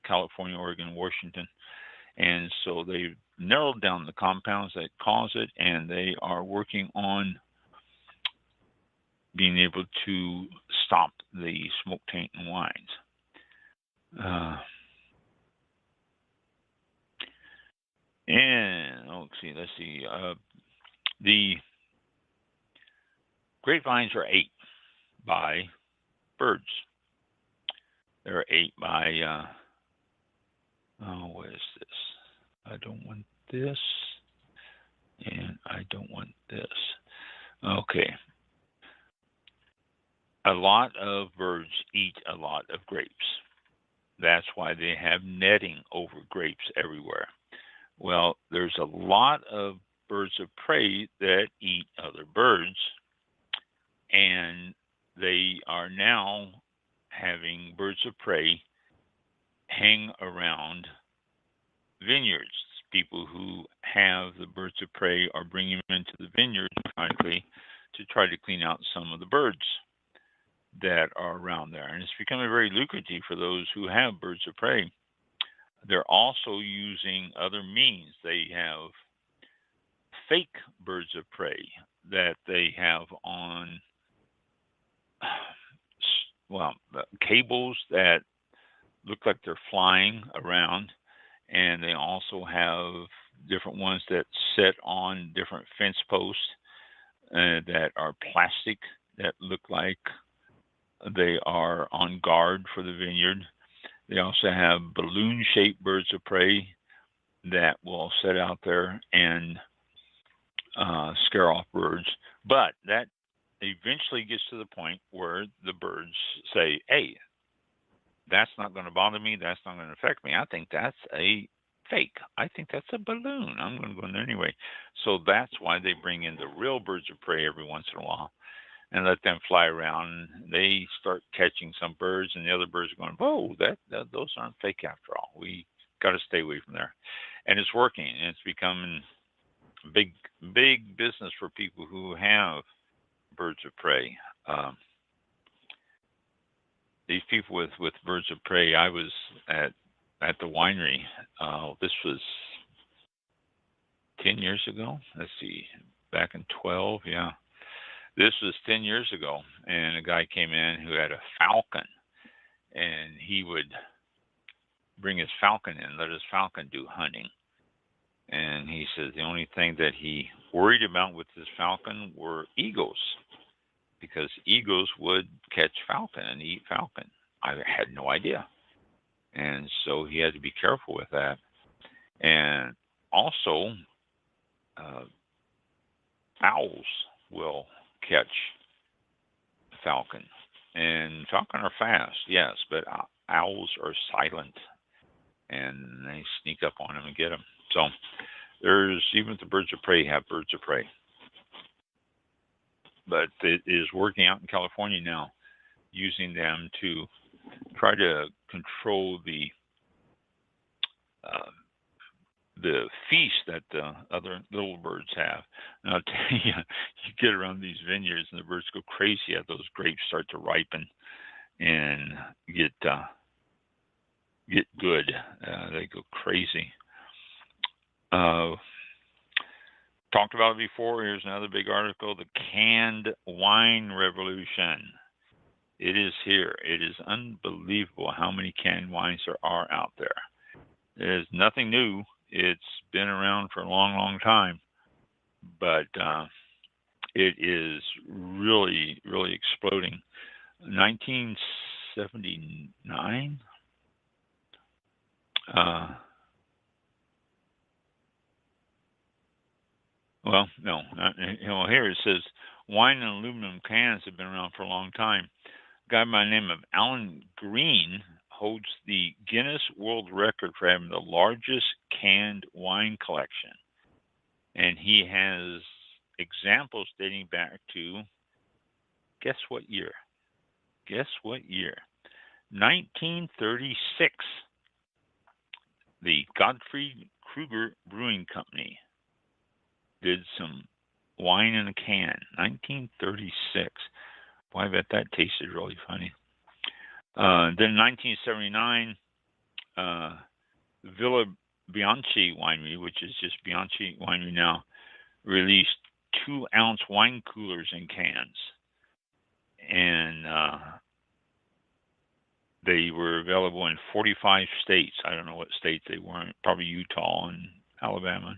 California, Oregon, Washington. And so they've narrowed down the compounds that cause it, and they are working on being able to stop the smoke taint in wines. Let's see. The grapevines are ate by birds. They're ate by, what is this? I don't want this, and I don't want this. Okay. A lot of birds eat a lot of grapes. That's why they have netting over grapes everywhere. Well, there's a lot of birds of prey that eat other birds, and they are now having birds of prey hang around vineyards. People who have the birds of prey are bringing them into the vineyard, frankly, to try to clean out some of the birds that are around there. And it's becoming very lucrative for those who have birds of prey. They're also using other means. They have fake birds of prey that they have on, well, cables that look like they're flying around. And they also have different ones that sit on different fence posts that are plastic that look like they are on guard for the vineyard. They also have balloon-shaped birds of prey that will sit out there and scare off birds. But that eventually gets to the point where the birds say, hey, that's not going to bother me. That's not going to affect me. I think that's a fake. I think that's a balloon. I'm going to go in there anyway. So that's why they bring in the real birds of prey every once in a while and let them fly around. They start catching some birds, and the other birds are going, whoa, those aren't fake after all. We got to stay away from there. And it's working, and it's becoming big business for people who have birds of prey. These people with birds of prey, I was at the winery. This was 10 years ago. Let's see, back in 12, yeah. This was 10 years ago, and a guy came in who had a falcon, and he would bring his falcon in, let his falcon do hunting. And he says the only thing that he worried about with his falcon were eagles, because eagles would catch falcon and eat falcon. I had no idea. And so he had to be careful with that. And also, owls will catch falcon. And falcon are fast, yes, but owls are silent, and they sneak up on them and get them. So there's, even the birds of prey have birds of prey. But it is working out in California now, using them to try to control the feast that the other little birds have. And I'll tell you, you get around these vineyards and the birds go crazy as those grapes start to ripen and get good. They go crazy. Talked about it before. Here's another big article: the canned wine revolution. It is here. It is unbelievable how many canned wines there are out there. There's nothing new. It's been around for a long time, but it is really exploding. 1979. Well, no. Well, here it says wine and aluminum cans have been around for a long time. A guy by the name of Alan Green holds the Guinness World Record for having the largest canned wine collection. And he has examples dating back to, guess what year? Guess what year? 1936. The Godfrey Kruger Brewing Company did some wine in a can. 1936. Boy, I bet that tasted really funny. Then 1979, Villa Bianchi Winery, which is just Bianchi Winery now, released 2-ounce wine coolers in cans. And they were available in 45 states. I don't know what states they were in, probably Utah and Alabama.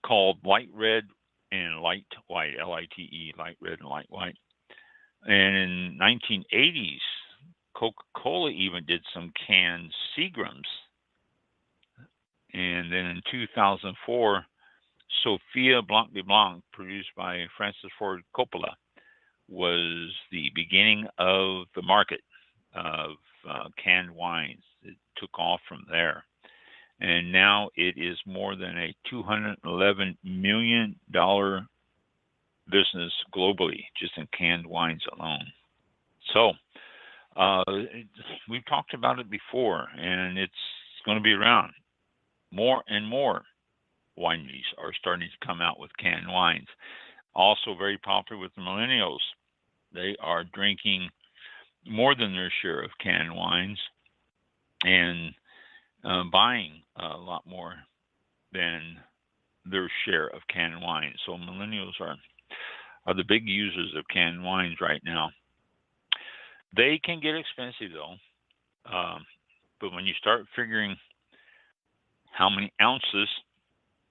Called Light Red and Light White, L-I-T-E, Light Red and Light White. And in 1980s, Coca-Cola even did some canned Seagrams. And then in 2004, Sophia Blanc de Blanc, produced by Francis Ford Coppola, was the beginning of the market of canned wines. It took off from there. And now it is more than a $211 million business globally, just in canned wines alone. So we've talked about it before, and it's going to be around. More and more wineries are starting to come out with canned wines. Also very popular with the millennials. They are drinking more than their share of canned wines and buying a lot more than their share of canned wines. So millennials are the big users of canned wines right now. They can get expensive though, but when you start figuring how many ounces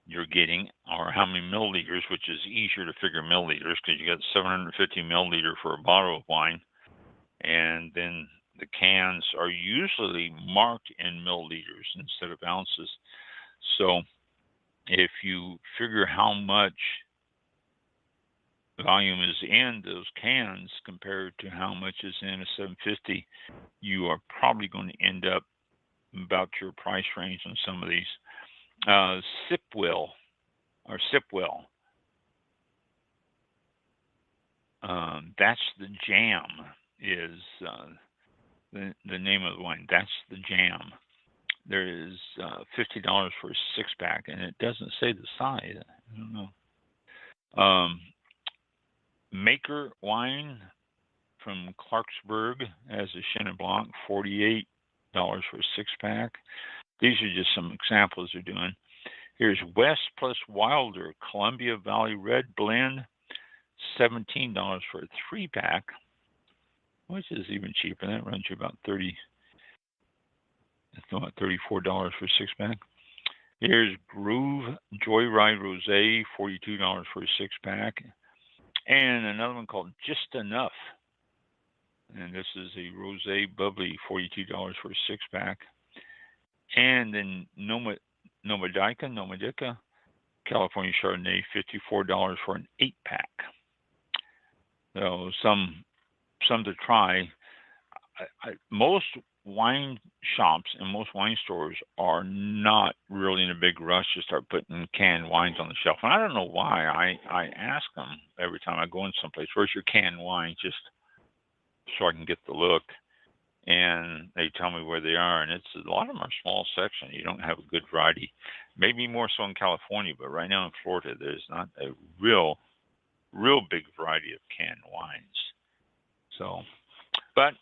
you're getting or how many milliliters, which is easier to figure milliliters because you got 750 milliliter for a bottle of wine, and then the cans are usually marked in milliliters instead of ounces. So if you figure how much volume is in those cans compared to how much is in a 750, you are probably going to end up about your price range on some of these. Sipwell, that's the jam is the name of the wine. That's the jam. There is $50 for a 6-pack, and it doesn't say the size. I don't know. Maker wine from Clarksburg as a Chenin Blanc, $48 for a 6-pack. These are just some examples they're doing. Here's West plus Wilder Columbia Valley Red Blend, $17 for a 3-pack, which is even cheaper. That runs you about $34 for a 6-pack. Here's Groove Joyride Rosé, $42 for a 6-pack. And another one called Just Enough. And this is a Rosé Bubbly, $42 for a 6-pack. And then Nomadica, California Chardonnay, $54 for an 8-pack. So some to try. Most wine shops and most wine stores are not really in a big rush to start putting canned wines on the shelf. And I don't know why. I ask them every time I go in someplace, where's your canned wine? Just so I can get the look. And they tell me where they are. And a lot of them are small section. You don't have a good variety. Maybe more so in California, but right now in Florida, there's not a real big variety of canned wines. So, but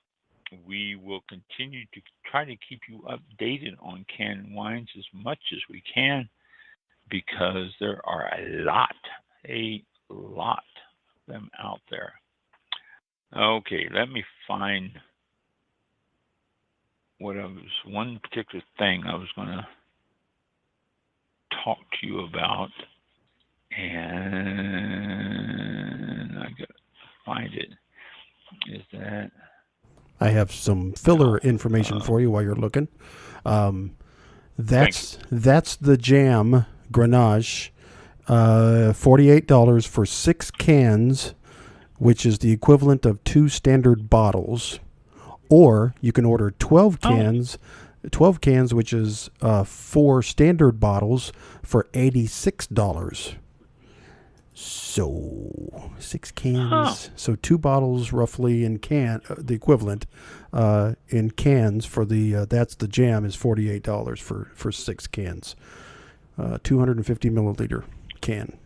we will continue to try to keep you updated on canned wines as much as we can, because there are a lot of them out there. Okay, let me find one particular thing I was going to talk to you about, and I got to find it. Is that? I have some filler information for you while you're looking. That's the Jam Grenache, $48 for 6 cans, which is the equivalent of 2 standard bottles. Or you can order 12 cans, which is 4 standard bottles for $86. So 6 cans, so 2 bottles roughly in the equivalent in cans for the that's the Jam is $48 for 6 cans, 250 milliliter can.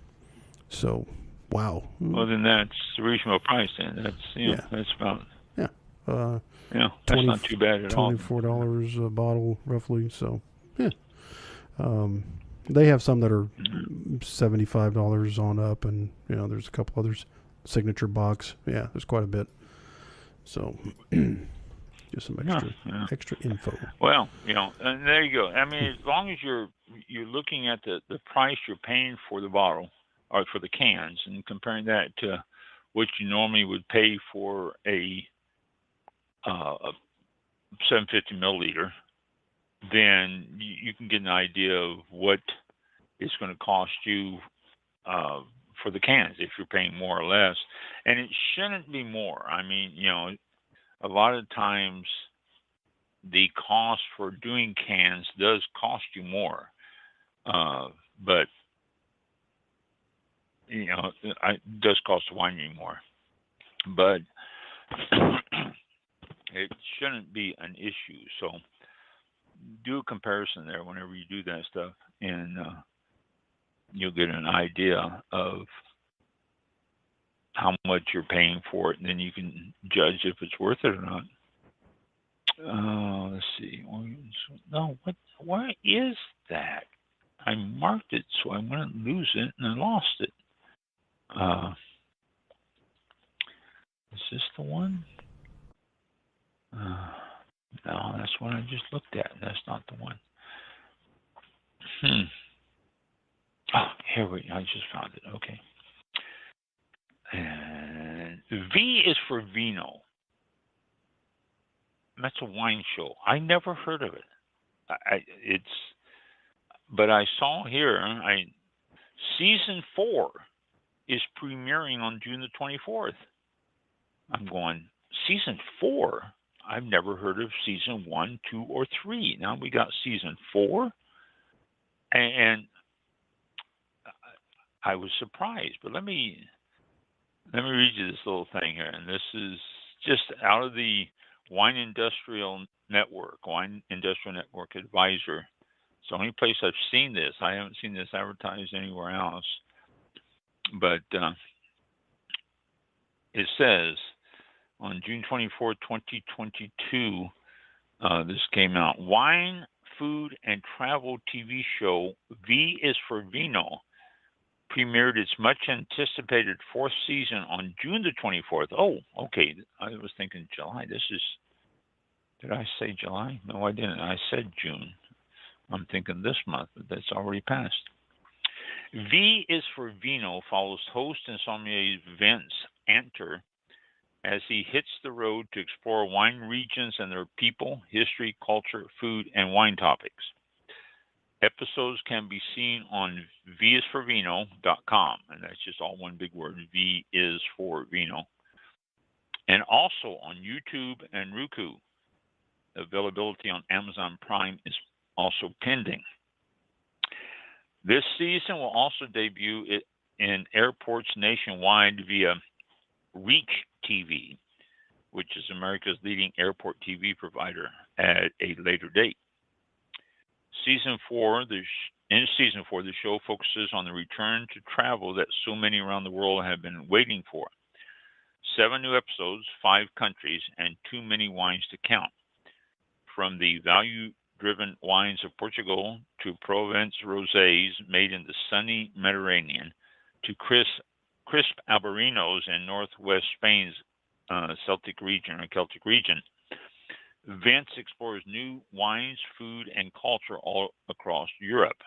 So wow. Well, then that's a reasonable price. Then that's that's about that's not too bad at all. $24 a bottle roughly. So yeah. They have some that are $75 on up, and there's a couple others. Signature box, there's quite a bit. So, just some extra info. Well, and there you go. I mean, as long as you're looking at the price you're paying for the bottle or for the cans, and comparing that to what you normally would pay for a 750 milliliter, then you can get an idea of what it's going to cost you for the cans if you're paying more or less, and it shouldn't be more. I mean, a lot of times the cost for doing cans does cost you more, but it does cost the winery more, but it shouldn't be an issue. So do a comparison there whenever you do that stuff, and you'll get an idea of how much you're paying for it, and then you can judge if it's worth it or not. Let's see. No, where is that? I marked it so I wouldn't lose it, and I lost it. Is this the one? No, that's one I just looked at. That's not the one. Oh, here I just found it. Okay. And V is for Vino. That's a wine show. I never heard of it. But I saw here, season 4 is premiering on June the 24th. I'm going, season 4? I've never heard of season 1, 2, or 3. Now we got season 4, and I was surprised. But let me read you this little thing here, and this is just out of the Wine Industrial Network Advisor. It's the only place I've seen this. I haven't seen this advertised anywhere else. But it says on June 24, 2022, this came out. Wine, food, and travel TV show V is for Vino premiered its much-anticipated 4th season on June the 24th. Oh, okay. I was thinking July. Did I say July? No, I didn't. I said June. I'm thinking this month, but that's already passed. V is for Vino follows host and sommelier Vince Anter as he hits the road to explore wine regions and their people, history, culture, food, and wine topics. Episodes can be seen on visforvino.com, and that's just all one big word, V is for Vino. And also on YouTube and Roku. Availability on Amazon Prime is also pending. This season will also debut in airports nationwide via Reach TV, which is America's leading airport TV provider, at a later date. In season 4, the show focuses on the return to travel that so many around the world have been waiting for. 7 new episodes, 5 countries, and too many wines to count. From the value-driven wines of Portugal to Provence rosés made in the sunny Mediterranean to crisp Albarinos in northwest Spain's Celtic region, Vince explores new wines, food, and culture all across Europe.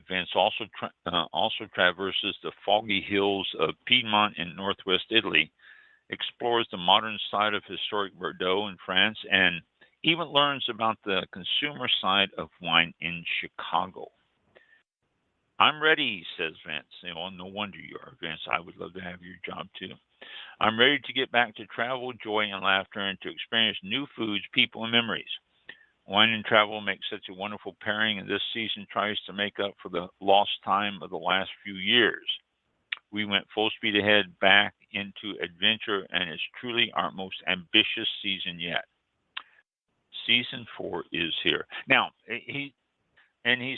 Vince also traverses the foggy hills of Piedmont in northwest Italy, explores the modern side of historic Bordeaux in France, and even learns about the consumer side of wine in Chicago. I'm ready, says Vince. No wonder you are, Vince. I would love to have your job too. I'm ready to get back to travel, joy, and laughter, and to experience new foods, people, and memories. Wine and travel make such a wonderful pairing, and this season tries to make up for the lost time of the last few years. We went full speed ahead back into adventure, and it's truly our most ambitious season yet. Season 4 is here. Now, he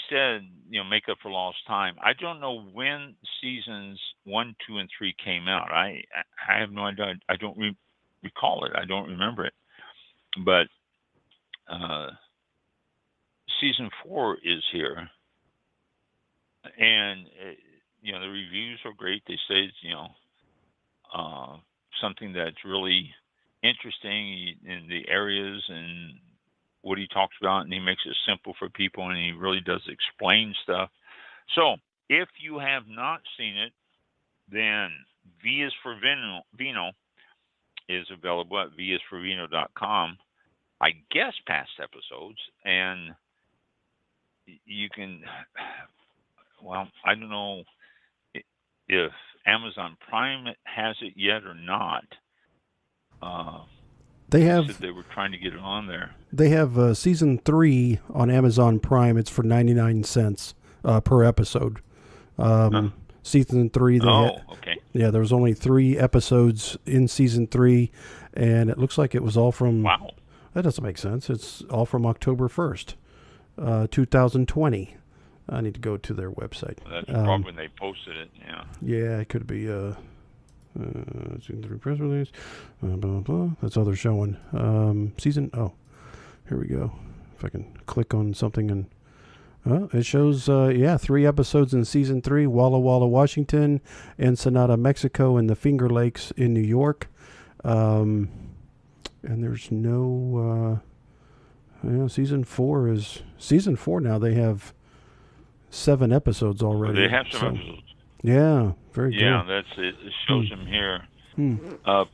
said, make up for lost time. I don't know when seasons 1, 2, and 3 came out. I have no idea. I don't recall it. I don't remember it. But season 4 is here, and the reviews are great. They say it's something that's really interesting in the areas and what he talks about, and he makes it simple for people, and he really does explain stuff. So if you have not seen it, then V is for Vino is available at visforvino.com. I guess past episodes, and you can, I don't know if Amazon Prime has it yet or not. They Said have they were trying to get it on there. they have season 3 on Amazon Prime. It's for 99 cents per episode. Season 3. Okay. Yeah, there was only 3 episodes in season 3, and it looks like it was all from. Wow. That doesn't make sense. It's all from October 1st, 2020. I need to go to their website. That's probably when they posted it. Yeah. Yeah, it could be. Season 3 press release. Blah, blah, blah. That's all they're showing. Season. Oh, here we go. If I can click on something and. It shows, 3 episodes in season 3: Walla Walla, Washington, Ensenada, Mexico, and the Finger Lakes in New York. And there's no. Season 4 now. They have 7 episodes already. They have some episodes. Yeah, very good. Yeah, that's it. It shows them here.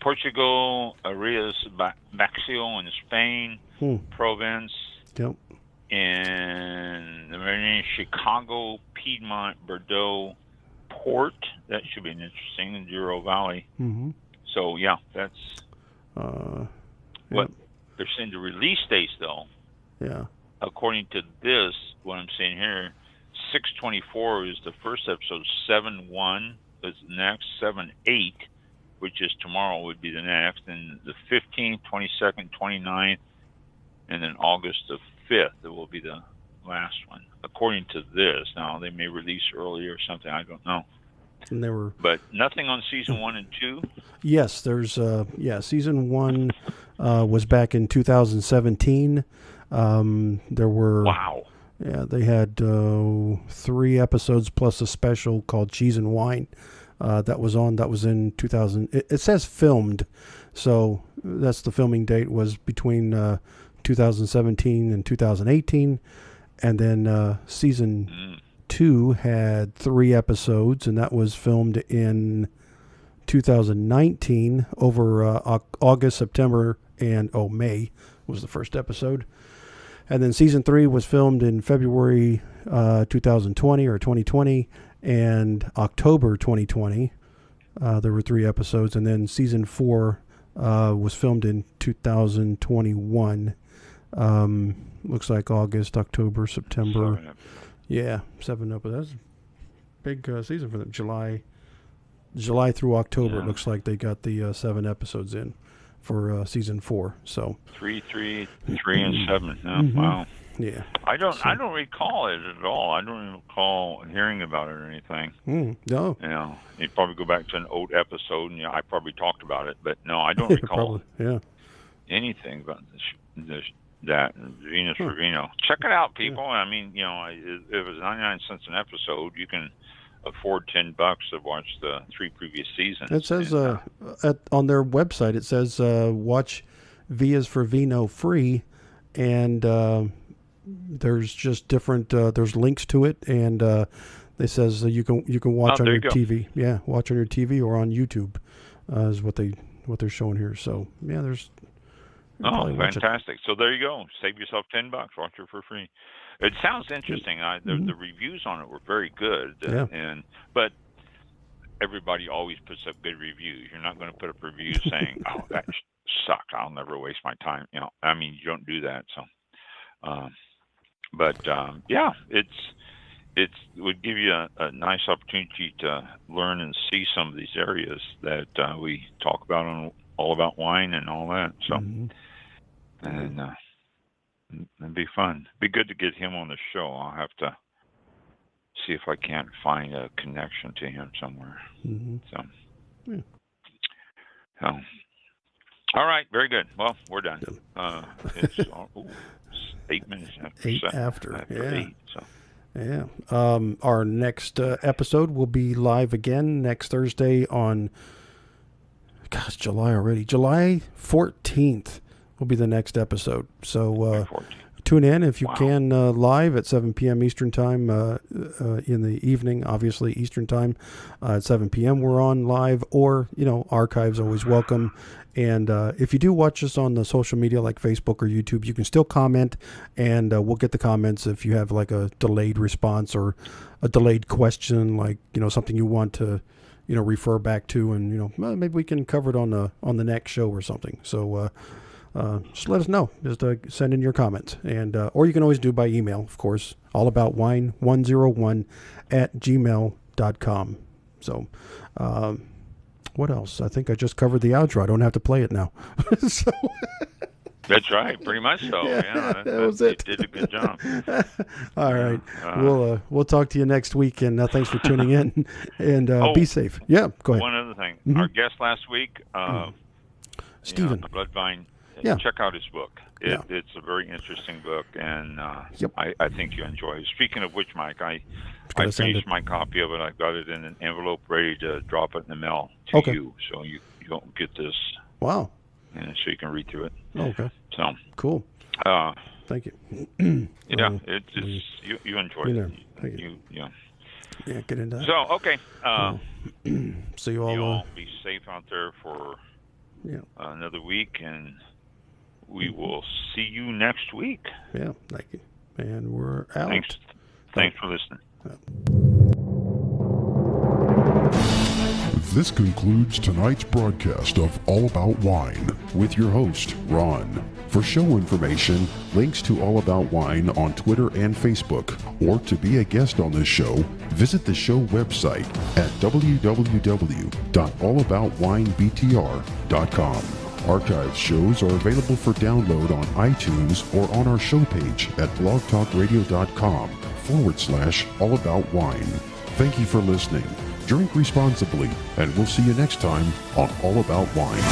Portugal, Arias Baxio in Spain, Provence, Yep. and the Mediterranean, Chicago, Piedmont, Bordeaux, Port. That should be interesting in Douro Valley. Mm-hmm. So yeah, that's what Yep. they're saying. The release dates, though, Yeah. according to this, what I'm seeing here, 6/24 is the first episode. 7/1 is the next. 7/8, which is tomorrow, would be the next, and the 15th, 22nd, 29th, and then August the 5th, it will be the last one, according to this. Now, they may release earlier or something, I don't know. And there were. But nothing on season 1 and 2? Yes, there's. Season 1 was back in 2017. There were. Wow. Yeah, they had 3 episodes plus a special called Cheese and Wine. That was in 2000. It says filmed, so that's the filming date was between 2017 and 2018, and then season 2 had 3 episodes, and that was filmed in 2019 over August, September, and May was the first episode. And then season 3 was filmed in February 2020 or 2020 and October 2020. There were 3 episodes. And then season 4 was filmed in 2021. Looks like August, October, September. 7 episodes. Yeah, 7 episodes. That's a big season for them. July through October, Yeah. It looks like they got the 7 episodes in for season 4. So 3, 3, 3, and 7. Oh, Mhm. Wow. yeah. I don't recall it at all. I don't recall hearing about it or anything. No. You know, you probably go back to an old episode, and I probably talked about it, but no, I don't recall Probably. Yeah. anything about that Venus for Vino. Check it out, people. I mean, if it was 99 cents an episode, you can afford $10 to watch the 3 previous seasons. It says And, on their website, it says watch Vias for Vino free, and there's just different. There's links to it, and it says you can watch on there your you go. TV. Yeah, watch on your TV or on YouTube is what they're showing here. So yeah, there's. Oh, fantastic! So there you go. Save yourself $10. Watch it for free. It sounds interesting. The reviews on it were very good. Yeah. But everybody always puts up good reviews. You're not going to put up reviews saying, "Oh, that sucked. I'll never waste my time." I mean, you don't do that. So, yeah, it would give you a nice opportunity to learn and see some of these areas that we talk about on All About Wine and all that. So. And it'd be fun. Be good to get him on the show. I'll have to see if I can't find a connection to him somewhere. So, all right, very good. Well, we're done. It's 8 minutes after 8 7, after, yeah. 8. So. Yeah. Our next episode will be live again next Thursday on. Gosh, July already. July 14th. Will be the next episode. So tune in if you can live at 7 p.m. Eastern Time in the evening, obviously Eastern Time. At 7 p.m. we're on live, or, archives always welcome. And if you do watch us on the social media like Facebook or YouTube, you can still comment, and we'll get the comments if you have like a delayed response or a delayed question, like, something you want to refer back to, and well, maybe we can cover it on the next show or something. So just let us know. Just send in your comments, and or you can always do by email, of course. allaboutwine101@gmail.com. So what else? I think I just covered the outro. I don't have to play it now. So. That's right, pretty much so. Yeah, that was it. You did a good job. All right, we'll talk to you next week, and thanks for tuning in. And be safe. Yeah, go ahead. One other thing, Mm-hmm. our guest last week, Stephen, Bloodvine. Yeah. Check out his book. Yeah. It's a very interesting book, and Yep. I think you enjoy it. Speaking of which, Mike, I Gotta send finished it. my copy of it. I got it in an envelope ready to drop it in the mail to Okay. you, so you don't get this, Wow. and so you can read through it. Okay. So, Cool. Thank you. yeah, it's you enjoyed it. Thank you. Yeah. Yeah, get into that. So, okay. See you all. You all be safe out there for Yeah. another week, and we will see you next week. Yeah. Thank you. And we're out. Thanks for listening. This concludes tonight's broadcast of All About Wine with your host, Ron. For show information, links to All About Wine on Twitter and Facebook, or to be a guest on this show, visit the show website at www.allaboutwinebtr.com. Archived shows are available for download on iTunes or on our show page at blogtalkradio.com/allaboutwine. Thank you for listening. Drink responsibly, and we'll see you next time on All About Wine.